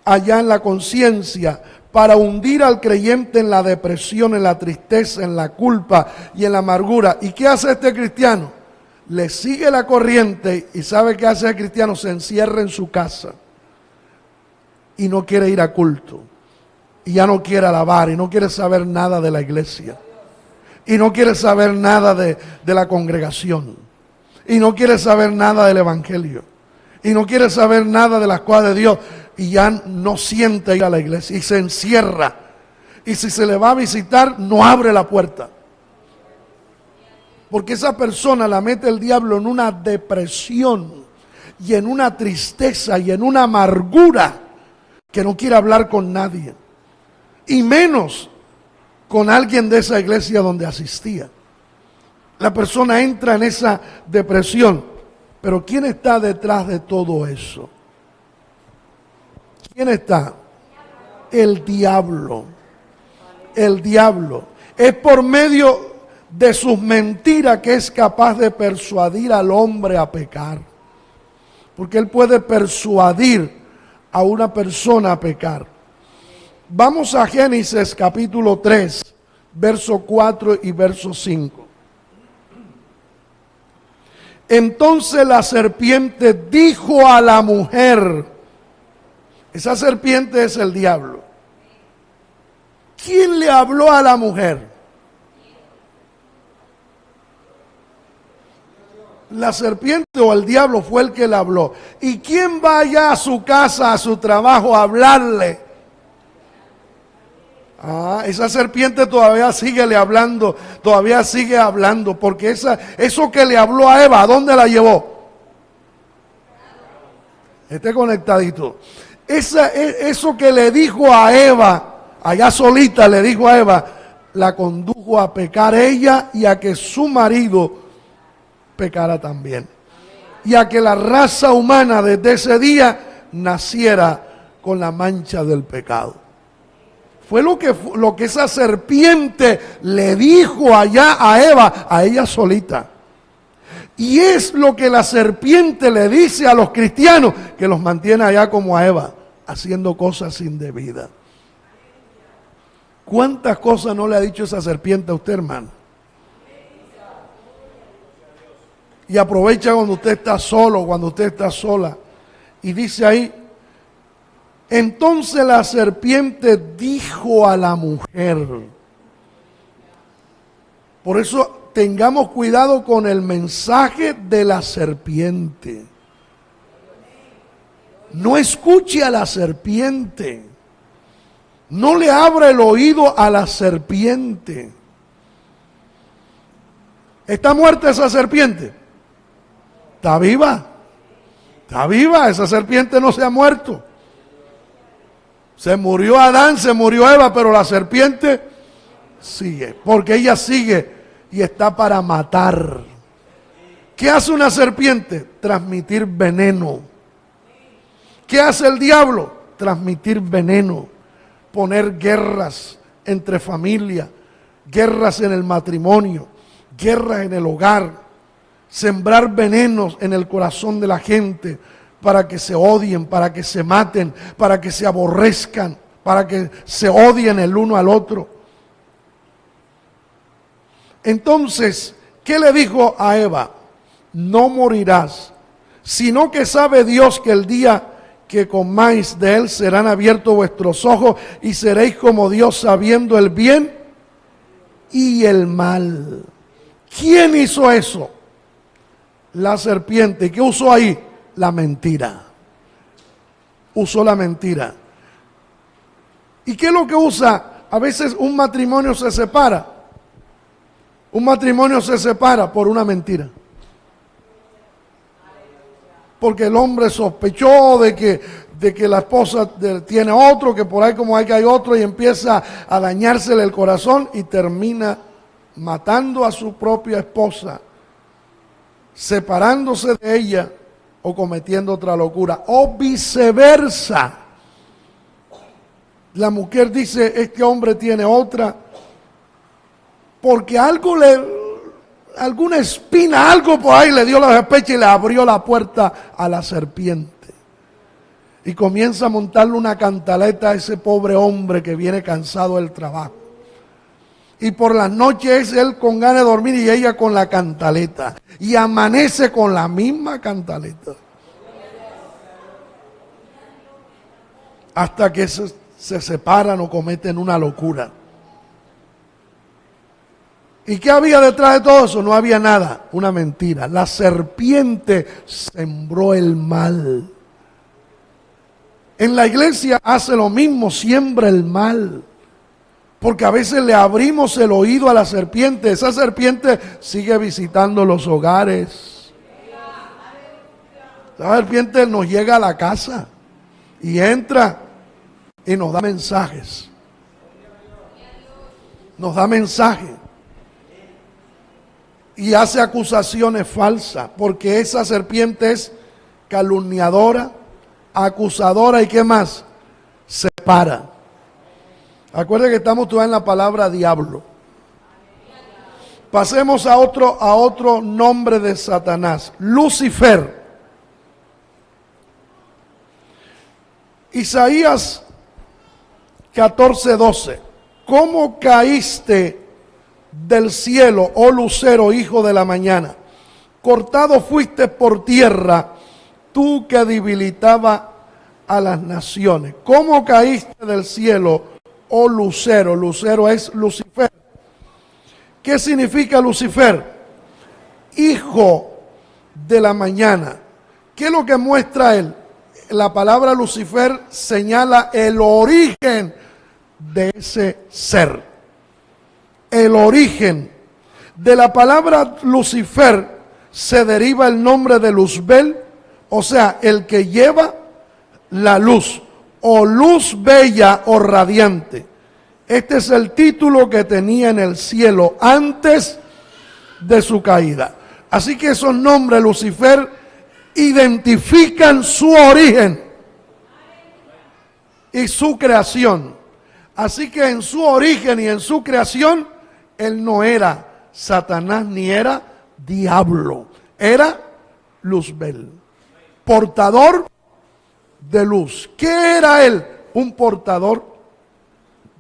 allá en la conciencia para hundir al creyente en la depresión, en la tristeza, en la culpa y en la amargura. ¿Y qué hace este cristiano? Le sigue la corriente. ¿Y sabe qué hace el cristiano? Se encierra en su casa y no quiere ir a culto, y ya no quiere alabar, y no quiere saber nada de la iglesia, y no quiere saber nada de la congregación, y no quiere saber nada del evangelio, y no quiere saber nada de las cosas de Dios, y ya no siente ir a la iglesia, y se encierra. Y si se le va a visitar, no abre la puerta, porque esa persona la mete el diablo en una depresión y en una tristeza y en una amargura que no quiere hablar con nadie, y menos con alguien de esa iglesia donde asistía. La persona entra en esa depresión. Pero ¿quién está detrás de todo eso? ¿Quién está? El diablo. El diablo. Es por medio de sus mentiras que es capaz de persuadir al hombre a pecar. Porque él puede persuadir a una persona a pecar. Vamos a Génesis capítulo 3, verso 4 y verso 5. Entonces la serpiente dijo a la mujer, esa serpiente es el diablo. ¿Quién le habló a la mujer? La serpiente o el diablo fue el que le habló. ¿Y quién va allá a su casa, a su trabajo, a hablarle? Esa serpiente todavía sigue le hablando, todavía sigue hablando, porque eso que le habló a Eva, ¿a dónde la llevó? Esté conectadito. Eso que le dijo a Eva, allá solita le dijo a Eva, la condujo a pecar ella y a que su marido pecara también. Y a que la raza humana desde ese día naciera con la mancha del pecado. Fue lo que esa serpiente le dijo allá a Eva, a ella solita. Y es lo que la serpiente le dice a los cristianos, que los mantiene allá como a Eva, haciendo cosas indebidas. ¿Cuántas cosas no le ha dicho esa serpiente a usted, hermano? Y aprovecha cuando usted está solo, cuando usted está sola. Y dice ahí, entonces la serpiente dijo a la mujer. Por eso tengamos cuidado con el mensaje de la serpiente. No escuche a la serpiente. No le abra el oído a la serpiente. ¿Está muerta esa serpiente? ¿Está viva? Está viva, esa serpiente no se ha muerto. Se murió Adán, se murió Eva, pero la serpiente sigue, porque ella sigue y está para matar. ¿Qué hace una serpiente? Transmitir veneno. ¿Qué hace el diablo? Transmitir veneno, poner guerras entre familias, guerras en el matrimonio, guerras en el hogar, sembrar venenos en el corazón de la gente para que se odien, para que se maten, para que se aborrezcan, para que se odien el uno al otro. Entonces, ¿qué le dijo a Eva? No morirás, sino que sabe Dios que el día que comáis de él serán abiertos vuestros ojos y seréis como Dios sabiendo el bien y el mal. ¿Quién hizo eso? La serpiente. ¿Qué usó ahí? La mentira. Usó la mentira. ¿Y qué es lo que usa? A veces un matrimonio se separa. Un matrimonio se separa por una mentira. Porque el hombre sospechó de que la esposa tiene otro, que por ahí como hay que hay otro, y empieza a dañársele el corazón y termina matando a su propia esposa, separándose de ella o cometiendo otra locura, o viceversa. La mujer dice, este hombre tiene otra, porque alguna espina, algo por ahí le dio la sospecha y le abrió la puerta a la serpiente. Y comienza a montarle una cantaleta a ese pobre hombre que viene cansado del trabajo. Y por las noches es él con ganas de dormir y ella con la cantaleta. Y amanece con la misma cantaleta. Hasta que se separan o cometen una locura. ¿Y qué había detrás de todo eso? No había nada, una mentira. La serpiente sembró el mal. En la iglesia hace lo mismo, siembra el mal. Porque a veces le abrimos el oído a la serpiente. Esa serpiente sigue visitando los hogares. La serpiente nos llega a la casa y entra y nos da mensajes. Nos da mensajes. Y hace acusaciones falsas, porque esa serpiente es calumniadora, acusadora y ¿qué más? Separa. Acuérdense que estamos todavía en la palabra diablo. Pasemos a otro nombre de Satanás, Lucifer. Isaías 14:12. ¿Cómo caíste del cielo, oh lucero, hijo de la mañana? Cortado fuiste por tierra, tú que debilitaba a las naciones. ¿Cómo caíste del cielo, oh lucero? Lucero es Lucifer. ¿Qué significa Lucifer? Hijo de la mañana. ¿Qué es lo que muestra él? La palabra Lucifer señala el origen de ese ser. El origen. De la palabra Lucifer se deriva el nombre de Luzbel, o sea, el que lleva la luz, o luz bella o radiante. Este es el título que tenía en el cielo antes de su caída. Así que esos nombres, Lucifer, identifican su origen y su creación. Así que en su origen y en su creación, él no era Satanás ni era diablo. Era Luzbel, portador de luz. ¿Qué era él? Un portador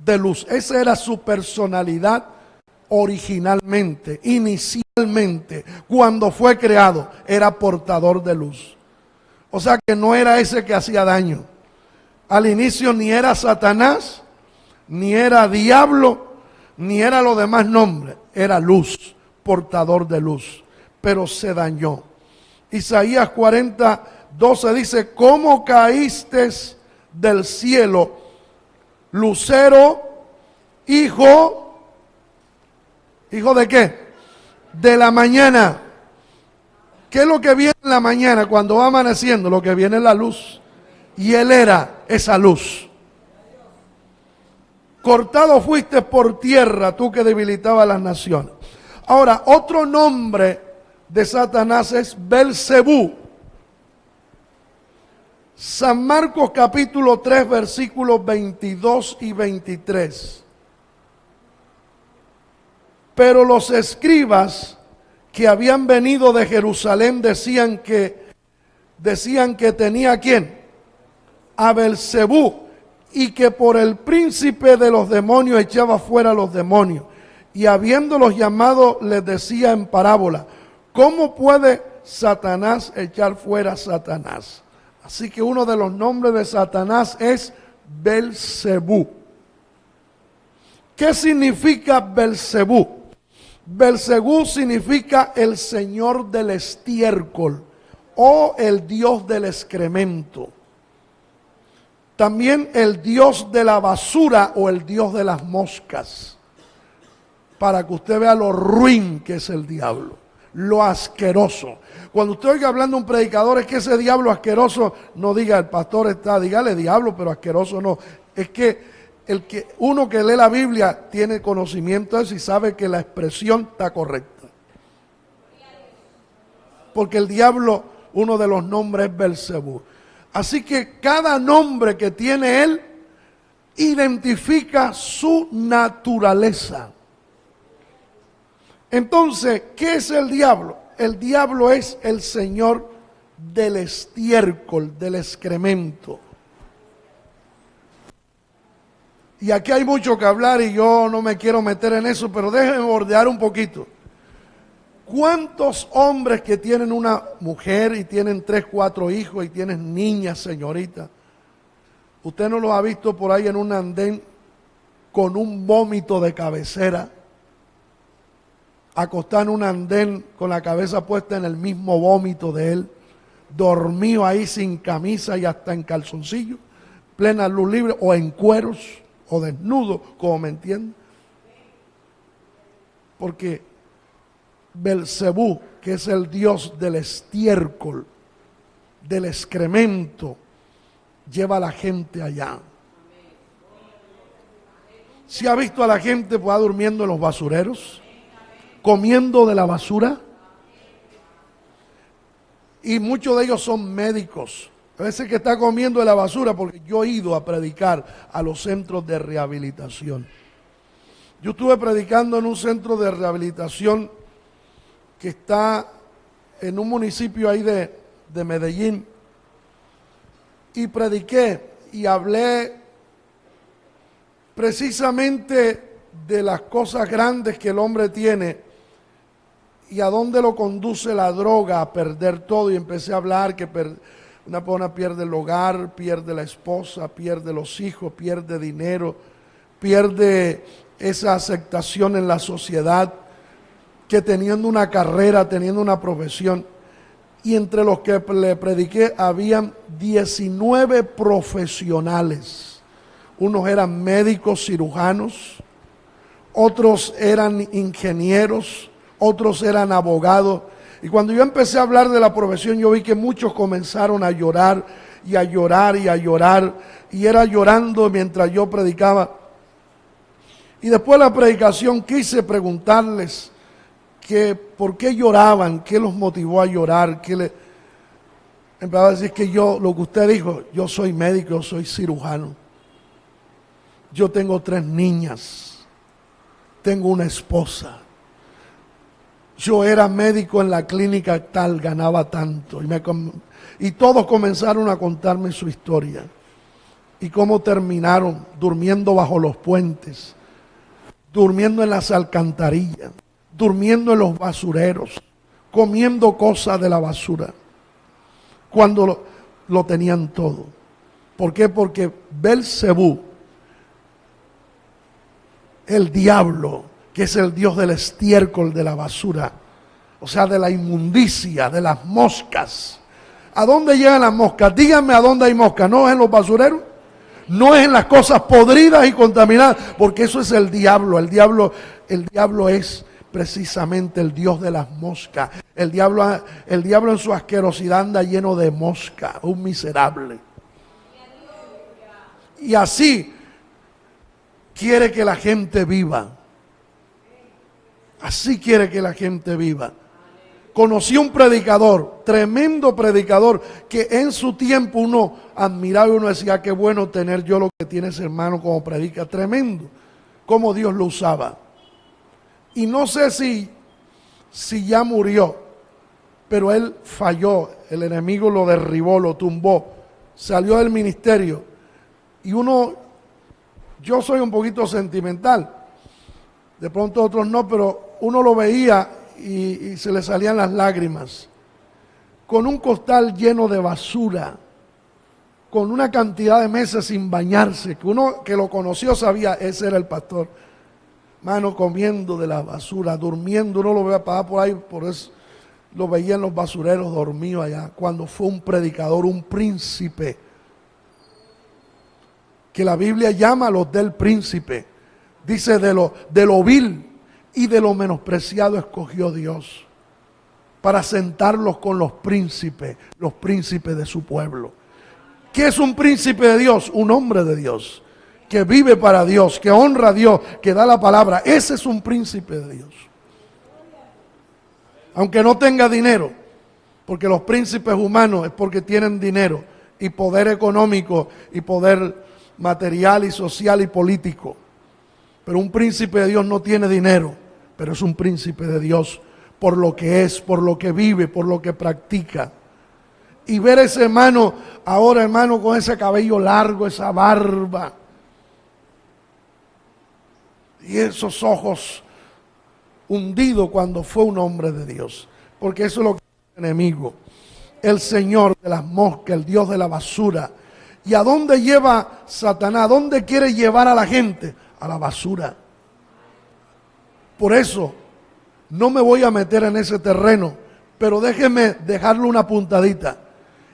de luz. Esa era su personalidad originalmente, inicialmente, cuando fue creado, era portador de luz. O sea que no era ese que hacía daño. Al inicio ni era Satanás, ni era diablo, ni era los demás nombres. Era luz, portador de luz. Pero se dañó. Isaías 40:12 dice: ¿cómo caíste del cielo, lucero, hijo de qué? De la mañana. ¿Qué es lo que viene en la mañana cuando va amaneciendo? Lo que viene es la luz. Y él era esa luz. Cortado fuiste por tierra, tú que debilitabas las naciones. Ahora, otro nombre de Satanás es Belcebú. San Marcos capítulo 3, versículos 22 y 23. Pero los escribas que habían venido de Jerusalén decían que tenía ¿a quién? A Belcebú, y que por el príncipe de los demonios echaba fuera a los demonios. Y habiéndolos llamado les decía en parábola: ¿cómo puede Satanás echar fuera a Satanás? Así que uno de los nombres de Satanás es Belcebú. ¿Qué significa Belcebú? Belcebú significa el señor del estiércol o el dios del excremento. También el dios de la basura o el dios de las moscas. Para que usted vea lo ruin que es el diablo, lo asqueroso. Cuando usted oiga hablando a un predicador, es que ese diablo asqueroso, no diga el pastor está, dígale diablo, pero asqueroso no. Es que uno que lee la Biblia tiene conocimiento de eso y sabe que la expresión está correcta. Porque el diablo, uno de los nombres es Belcebú. Así que cada nombre que tiene él identifica su naturaleza. Entonces, ¿qué es el diablo? El diablo es el señor del estiércol, del excremento. Y aquí hay mucho que hablar y yo no me quiero meter en eso, pero déjenme bordear un poquito. ¿Cuántos hombres que tienen una mujer y tienen 3, 4 hijos y tienen niñas, señorita? ¿Usted no los ha visto por ahí en un andén con un vómito de cabecera? Acostado en un andén con la cabeza puesta en el mismo vómito de él, dormido ahí sin camisa y hasta en calzoncillo, plena luz libre o en cueros o desnudo, como me entienden. Porque Belcebú, que es el dios del estiércol, del excremento, lleva a la gente allá. ¿Se ha visto a la gente pues, durmiendo en los basureros? Comiendo de la basura. Y muchos de ellos son médicos. A veces que está comiendo de la basura, porque yo he ido a predicar a los centros de rehabilitación. Yo estuve predicando en un centro de rehabilitación que está en un municipio ahí de Medellín. Y prediqué y hablé precisamente de las cosas grandes que el hombre tiene y a dónde lo conduce la droga a perder todo. Y empecé a hablar que una persona pierde el hogar, pierde la esposa, pierde los hijos, pierde dinero, pierde esa aceptación en la sociedad, que teniendo una carrera, teniendo una profesión. Y entre los que le prediqué habían 19 profesionales. Unos eran médicos cirujanos, otros eran ingenieros, otros eran abogados. Y cuando yo empecé a hablar de la profesión, yo vi que muchos comenzaron a llorar y a llorar y a llorar. Y era llorando mientras yo predicaba. Y después de la predicación quise preguntarles que por qué lloraban, qué los motivó a llorar, empezaba a decir que yo, lo que usted dijo, yo soy médico, yo soy cirujano. Yo tengo 3 niñas, tengo una esposa. Yo era médico en la clínica tal, ganaba tanto. Y todos comenzaron a contarme su historia. Y cómo terminaron durmiendo bajo los puentes, durmiendo en las alcantarillas, durmiendo en los basureros, comiendo cosas de la basura, cuando lo tenían todo. ¿Por qué? Porque Belcebú, el diablo, que es el dios del estiércol, de la basura, o sea, de la inmundicia, de las moscas. ¿A dónde llegan las moscas? Díganme a dónde hay moscas. ¿No es en los basureros? No es en las cosas podridas y contaminadas, porque eso es el diablo. El diablo es precisamente el dios de las moscas. El diablo en su asquerosidad anda lleno de moscas, un miserable. Y así quiere que la gente viva. Así quiere que la gente viva. Conocí un predicador, tremendo predicador, que en su tiempo uno admiraba y uno decía, qué bueno tener yo lo que tiene ese hermano como predica. Tremendo, cómo Dios lo usaba. Y no sé si ya murió, pero él falló, el enemigo lo derribó, lo tumbó, salió del ministerio. Y yo soy un poquito sentimental, de pronto otros no, pero uno lo veía y se le salían las lágrimas, con un costal lleno de basura, con una cantidad de meses sin bañarse, que uno que lo conoció sabía, ese era el pastor, mano, comiendo de la basura, durmiendo, uno lo veía pasar por ahí, por eso lo veía en los basureros dormido allá, cuando fue un predicador, un príncipe, que la Biblia llama a los del príncipe, dice de lo vil y de lo menospreciado escogió Dios para sentarlos con los príncipes de su pueblo. ¿Qué es un príncipe de Dios? Un hombre de Dios, que vive para Dios, que honra a Dios, que da la palabra. Ese es un príncipe de Dios. Aunque no tenga dinero, porque los príncipes humanos es porque tienen dinero y poder económico y poder material y social y político. Pero un príncipe de Dios no tiene dinero, pero es un príncipe de Dios por lo que es, por lo que vive, por lo que practica. Y ver a ese hermano, ahora hermano, con ese cabello largo, esa barba, y esos ojos hundidos cuando fue un hombre de Dios. Porque eso es lo que es el enemigo, el Señor de las moscas, el Dios de la basura. ¿Y a dónde lleva Satanás? ¿A dónde quiere llevar a la gente? A la basura. Por eso no me voy a meter en ese terreno, pero déjeme dejarle una puntadita.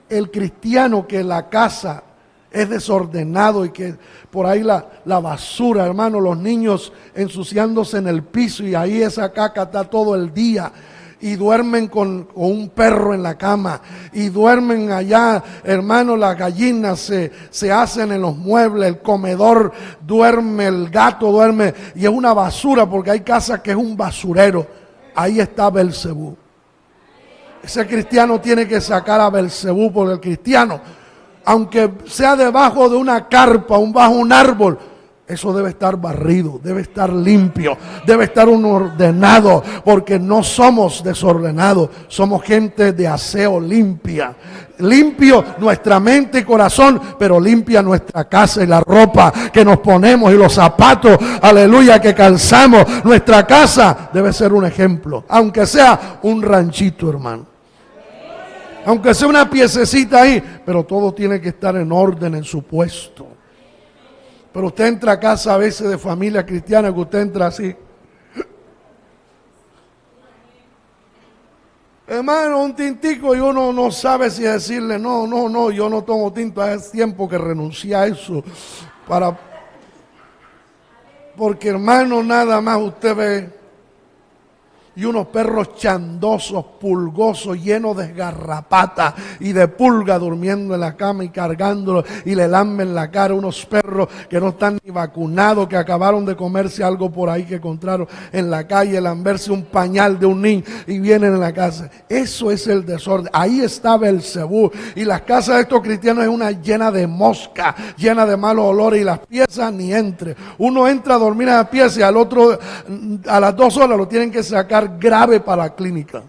El cristiano que en la casa es desordenado y que por ahí la basura, hermano, los niños ensuciándose en el piso y ahí esa caca está todo el día. Y duermen con un perro en la cama, y duermen allá, hermano, las gallinas se hacen en los muebles, el comedor duerme, el gato duerme, y es una basura, porque hay casas que es un basurero. Ahí está Belcebú. Ese cristiano tiene que sacar a Belcebú, porque el cristiano, aunque sea debajo de una carpa, bajo un árbol, eso debe estar barrido, debe estar limpio, debe estar ordenado, porque no somos desordenados, somos gente de aseo limpia. Limpio nuestra mente y corazón, pero limpia nuestra casa y la ropa que nos ponemos y los zapatos, aleluya, que calzamos. Nuestra casa debe ser un ejemplo, aunque sea un ranchito, hermano. Aunque sea una piececita ahí, pero todo tiene que estar en orden, en su puesto. Pero usted entra a casa a veces de familia cristiana, que usted entra así. Hermano, un tintico, y uno no sabe si decirle, no, yo no tomo tinto. Hace tiempo que renuncié a eso. Porque hermano, nada más usted ve y unos perros chandosos, pulgosos, llenos de garrapatas y de pulga durmiendo en la cama y cargándolo y le lamben la cara. Unos perros que no están ni vacunados, que acabaron de comerse algo por ahí que encontraron en la calle, lamberse un pañal de un niño y vienen en la casa. Eso es el desorden. Ahí está Belcebú. Y las casas de estos cristianos es una llena de mosca, llena de malos olores, y las piezas ni entre. Uno entra a dormir a la pieza y al otro, a las 2 horas lo tienen que sacar grave para la clínica.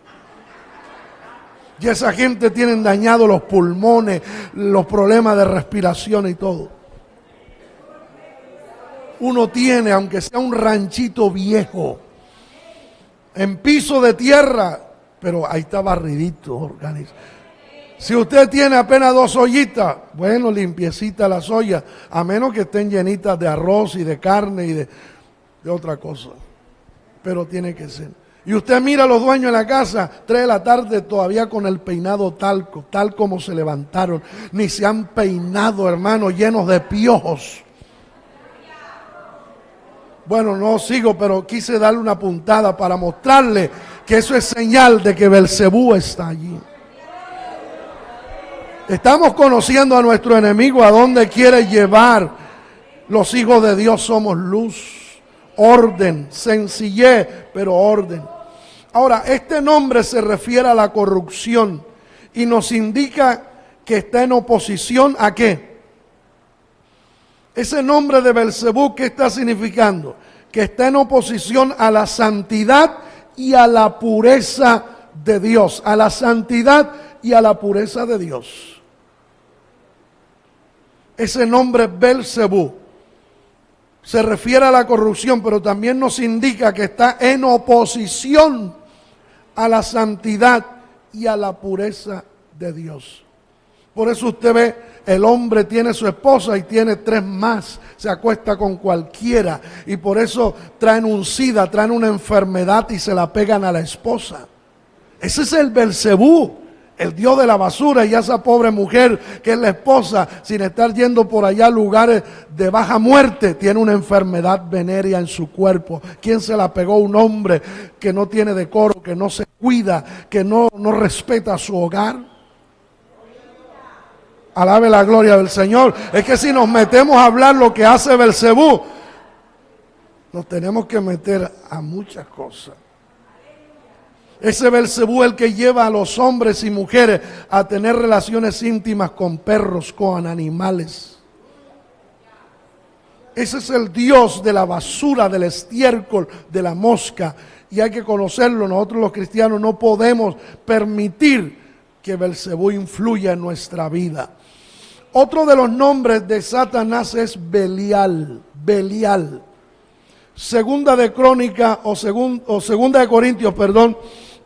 Y esa gente tienen dañados los pulmones, los problemas de respiración y todo. Uno tiene, aunque sea un ranchito viejo, en piso de tierra, pero ahí está barridito, organizado. Si usted tiene apenas 2 ollitas, bueno, limpiecita las ollas, a menos que estén llenitas de arroz y de carne y de otra cosa. Pero tiene que ser. Y usted mira a los dueños de la casa, 3 de la tarde todavía con el peinado talco, tal como se levantaron. Ni se han peinado, hermano, llenos de piojos. Bueno, no sigo, pero quise darle una puntada para mostrarle que eso es señal de que Belcebú está allí. Estamos conociendo a nuestro enemigo, a dónde quiere llevar. Los hijos de Dios somos luz, orden, sencillez, pero orden. Ahora, este nombre se refiere a la corrupción y nos indica que está en oposición ¿a qué? Ese nombre de Belcebú, ¿qué está significando? Que está en oposición a la santidad y a la pureza de Dios. A la santidad y a la pureza de Dios. Ese nombre Belcebú se refiere a la corrupción, pero también nos indica que está en oposición a la santidad y a la pureza de Dios. Por eso usted ve, el hombre tiene su esposa y tiene 3 más, se acuesta con cualquiera, y por eso traen un SIDA, traen una enfermedad y se la pegan a la esposa. Ese es el Belcebú, el dios de la basura, y esa pobre mujer que es la esposa, sin estar yendo por allá a lugares de baja muerte, tiene una enfermedad venérea en su cuerpo. ¿Quién se la pegó? Un hombre que no tiene decoro, que no se cuida, que no respeta su hogar. Alabe la gloria del Señor. Es que si nos metemos a hablar lo que hace Belcebú, nos tenemos que meter a muchas cosas. Ese Belcebú es el que lleva a los hombres y mujeres a tener relaciones íntimas con perros, con animales. Ese es el Dios de la basura, del estiércol, de la mosca. Y hay que conocerlo. Nosotros los cristianos no podemos permitir que Belcebú influya en nuestra vida. Otro de los nombres de Satanás es Belial. Belial. Segunda de Crónica segunda de Corintios,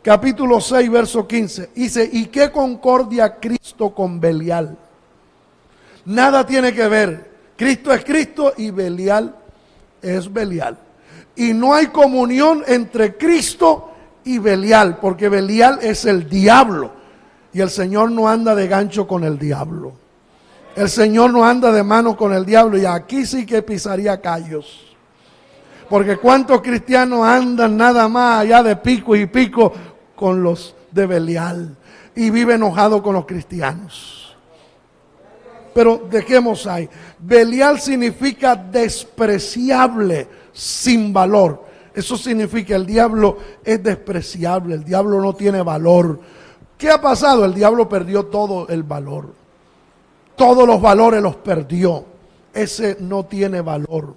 capítulo 6, verso 15. Dice, ¿y qué concordia Cristo con Belial? Nada tiene que ver. Cristo es Cristo y Belial es Belial. Y no hay comunión entre Cristo y Belial, porque Belial es el diablo. Y el Señor no anda de gancho con el diablo. El Señor no anda de mano con el diablo. Y aquí sí que pisaría callos. Porque cuántos cristianos andan nada más allá de pico y pico con los de Belial. Y vive enojado con los cristianos. Pero dejemos ahí. Belial significa despreciable, sin valor. Eso significa el diablo es despreciable, el diablo no tiene valor. ¿Qué ha pasado? El diablo perdió todo el valor. Todos los valores los perdió. Ese no tiene valor.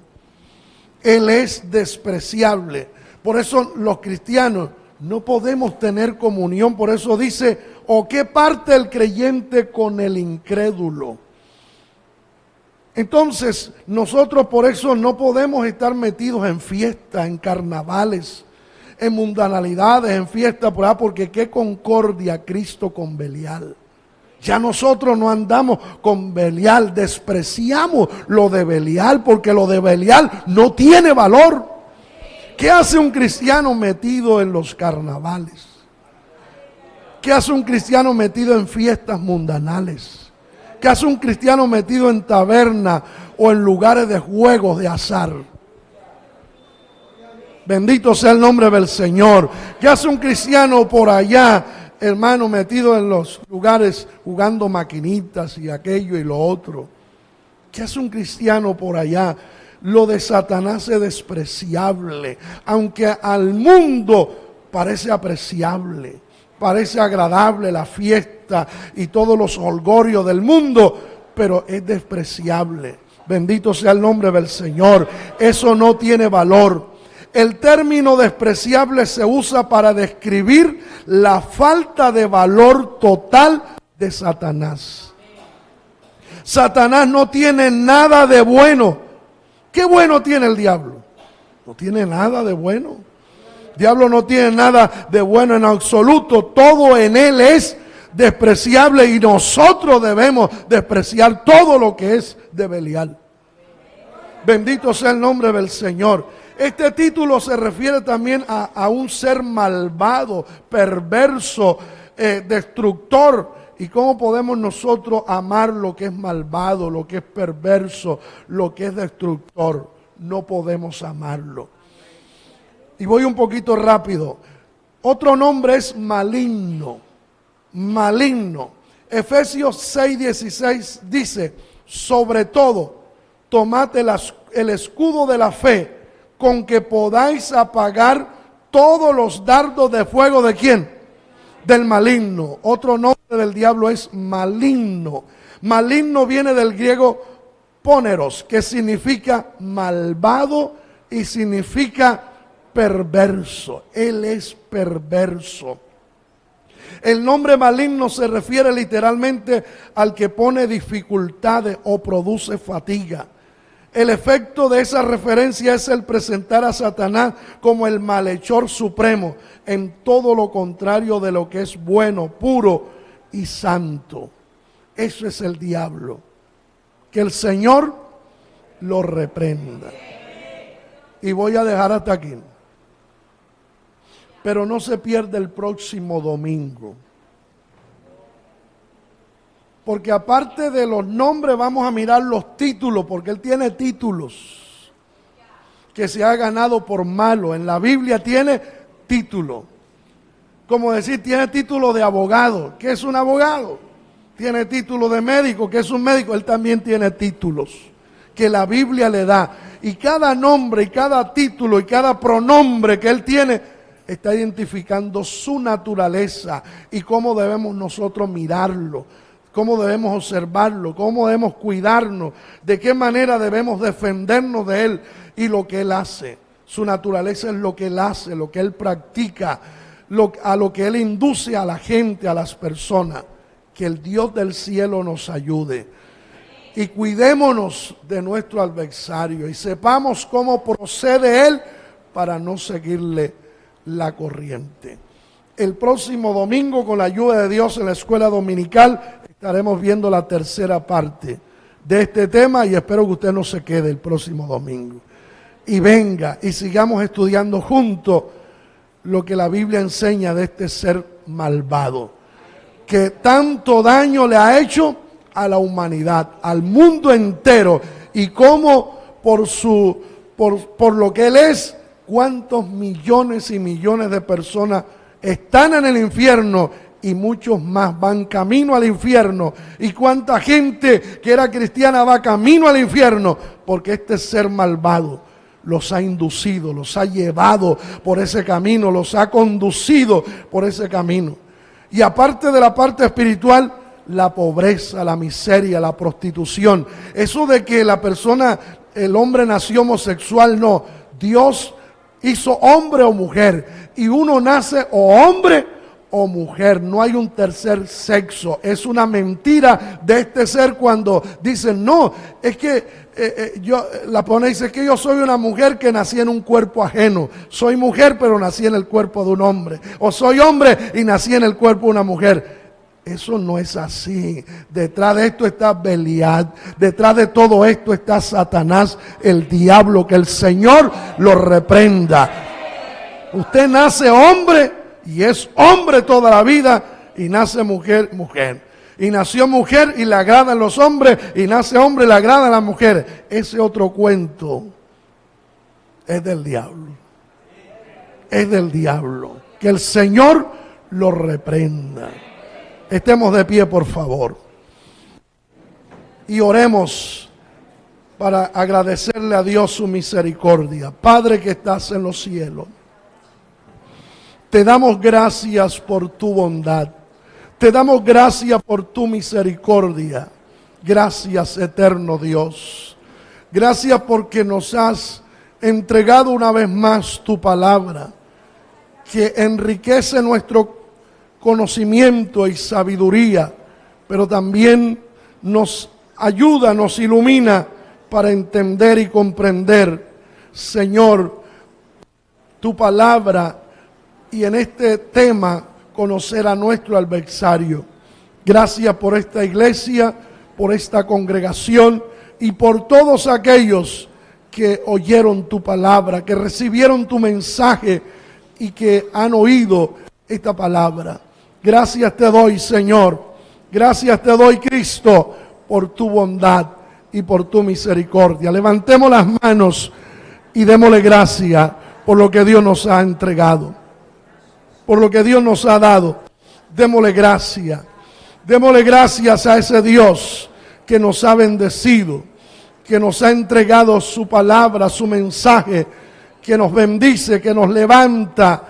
Él es despreciable. Por eso los cristianos no podemos tener comunión. Por eso dice, ¿o qué parte el creyente con el incrédulo? Entonces, nosotros por eso no podemos estar metidos en fiestas, en carnavales, en mundanalidades, en fiestas por ahí, porque qué concordia Cristo con Belial. Ya nosotros no andamos con Belial, despreciamos lo de Belial, porque lo de Belial no tiene valor. ¿Qué hace un cristiano metido en los carnavales? ¿Qué hace un cristiano metido en fiestas mundanales? ¿Qué hace un cristiano metido en taberna o en lugares de juegos de azar? Bendito sea el nombre del Señor. ¿Qué hace un cristiano por allá, hermano, metido en los lugares jugando maquinitas y aquello y lo otro? ¿Qué hace un cristiano por allá? Lo de Satanás es despreciable, aunque al mundo parece apreciable, parece agradable la fiesta y todos los holgorios del mundo, pero es despreciable. Bendito sea el nombre del Señor. Eso no tiene valor. El término despreciable se usa para describir la falta de valor total de Satanás. Satanás no tiene nada de bueno. ¿Qué bueno tiene el diablo? No tiene nada de bueno. El diablo no tiene nada de bueno en absoluto. Todo en él es despreciable y nosotros debemos despreciar todo lo que es de Belial. Bendito sea el nombre del Señor. Este título se refiere también a un ser malvado, perverso, destructor. ¿Y cómo podemos nosotros amar lo que es malvado, lo que es perverso, lo que es destructor? No podemos amarlo. Y voy un poquito rápido. Otro nombre es maligno. Maligno. Efesios 6:16 dice, sobre todo, tomad el escudo de la fe, con que podáis apagar todos los dardos de fuego ¿de quién? Del maligno. Otro nombre del diablo es maligno. Maligno viene del griego póneros, que significa malvado y significa perverso. Él es perverso. El nombre maligno se refiere literalmente al que pone dificultades o produce fatiga. El efecto de esa referencia es el presentar a Satanás como el malhechor supremo, en todo lo contrario de lo que es bueno, puro y santo. Eso es el diablo. Que el Señor lo reprenda. Y voy a dejar hasta aquí. Pero no se pierda el próximo domingo. Porque aparte de los nombres vamos a mirar los títulos, porque él tiene títulos que se ha ganado por malo. En la Biblia tiene título. Como decir, tiene título de abogado. ¿Qué es un abogado? Tiene título de médico. ¿Qué es un médico? Él también tiene títulos que la Biblia le da. Y cada nombre y cada título y cada pronombre que él tiene está identificando su naturaleza y cómo debemos nosotros mirarlo, cómo debemos observarlo, cómo debemos cuidarnos, de qué manera debemos defendernos de él y lo que él hace. Su naturaleza es lo que él hace, lo que él practica, a lo que él induce a la gente, a las personas. Que el Dios del cielo nos ayude. Y cuidémonos de nuestro adversario y sepamos cómo procede él para no seguirle la corriente. El próximo domingo, con la ayuda de Dios en la escuela dominical, estaremos viendo la tercera parte de este tema y espero que usted no se quede el próximo domingo. Y venga y sigamos estudiando juntos lo que la Biblia enseña de este ser malvado, que tanto daño le ha hecho a la humanidad, al mundo entero, y cómo por lo que él es, cuántos millones y millones de personas están en el infierno y muchos más van camino al infierno, y cuánta gente que era cristiana va camino al infierno porque este ser malvado los ha inducido, los ha llevado por ese camino, los ha conducido por ese camino. Y aparte de la parte espiritual, la pobreza, la miseria, la prostitución. Eso de que la persona, el hombre nació homosexual, no. Dios hizo hombre o mujer y uno nace o hombre o mujer. No hay un tercer sexo. Es una mentira de este ser cuando dicen, no, es que la pone y dice que yo soy una mujer que nací en un cuerpo ajeno. Soy mujer pero nací en el cuerpo de un hombre. O soy hombre y nací en el cuerpo de una mujer. Eso no es así. Detrás de esto está Belial. Detrás de todo esto está Satanás, el diablo. Que el Señor lo reprenda. Usted nace hombre y es hombre toda la vida. Y nace mujer, mujer. Y nació mujer y le agradan los hombres. Y nace hombre y le agradan las mujeres. Ese otro cuento es del diablo. es del diablo. Que el Señor lo reprenda. Estemos de pie, por favor. Y oremos para agradecerle a Dios su misericordia. Padre que estás en los cielos, te damos gracias por tu bondad. Te damos gracias por tu misericordia. Gracias, eterno Dios. Gracias porque nos has entregado una vez más tu palabra, que enriquece nuestro conocimiento y sabiduría, pero también nos ayuda, nos ilumina para entender y comprender, Señor, tu palabra y en este tema conocer a nuestro adversario. Gracias por esta iglesia, por esta congregación y por todos aquellos que oyeron tu palabra, que recibieron tu mensaje y que han oído esta palabra. Gracias te doy, Señor. Gracias te doy, Cristo, por tu bondad y por tu misericordia. Levantemos las manos y démosle gracias por lo que Dios nos ha entregado, por lo que Dios nos ha dado. Démosle gracias. Démosle gracias a ese Dios que nos ha bendecido, que nos ha entregado su palabra, su mensaje, que nos bendice, que nos levanta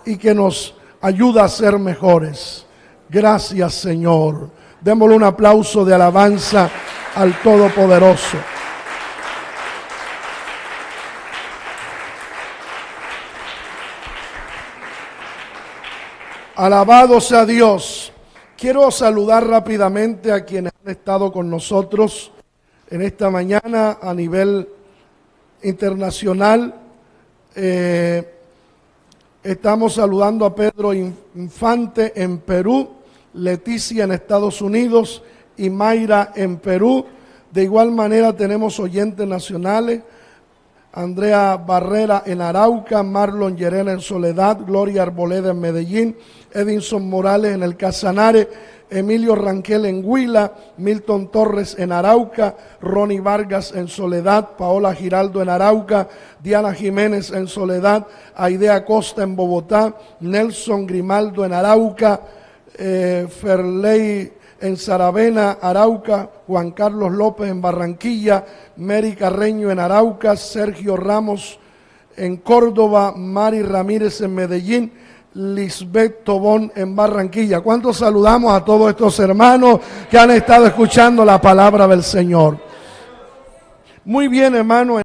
y que nos ayuda a ser mejores. Gracias, Señor. Démosle un aplauso de alabanza al Todopoderoso. Alabado sea Dios. Quiero saludar rápidamente a quienes han estado con nosotros en esta mañana a nivel internacional. Estamos saludando a Pedro Infante en Perú, Leticia en Estados Unidos y Mayra en Perú. De igual manera tenemos oyentes nacionales: Andrea Barrera en Arauca, Marlon Llerena en Soledad, Gloria Arboleda en Medellín, Edinson Morales en el Casanare, Emilio Ranquel en Huila, Milton Torres en Arauca, Ronnie Vargas en Soledad, Paola Giraldo en Arauca, Diana Jiménez en Soledad, Aidea Costa en Bogotá, Nelson Grimaldo en Arauca, Ferley en Saravena, Arauca, Juan Carlos López en Barranquilla, Mary Carreño en Arauca, Sergio Ramos en Córdoba, Mari Ramírez en Medellín, Lisbeth Tobón en Barranquilla. ¿Cuántos saludamos a todos estos hermanos que han estado escuchando la palabra del Señor? Muy bien, hermano.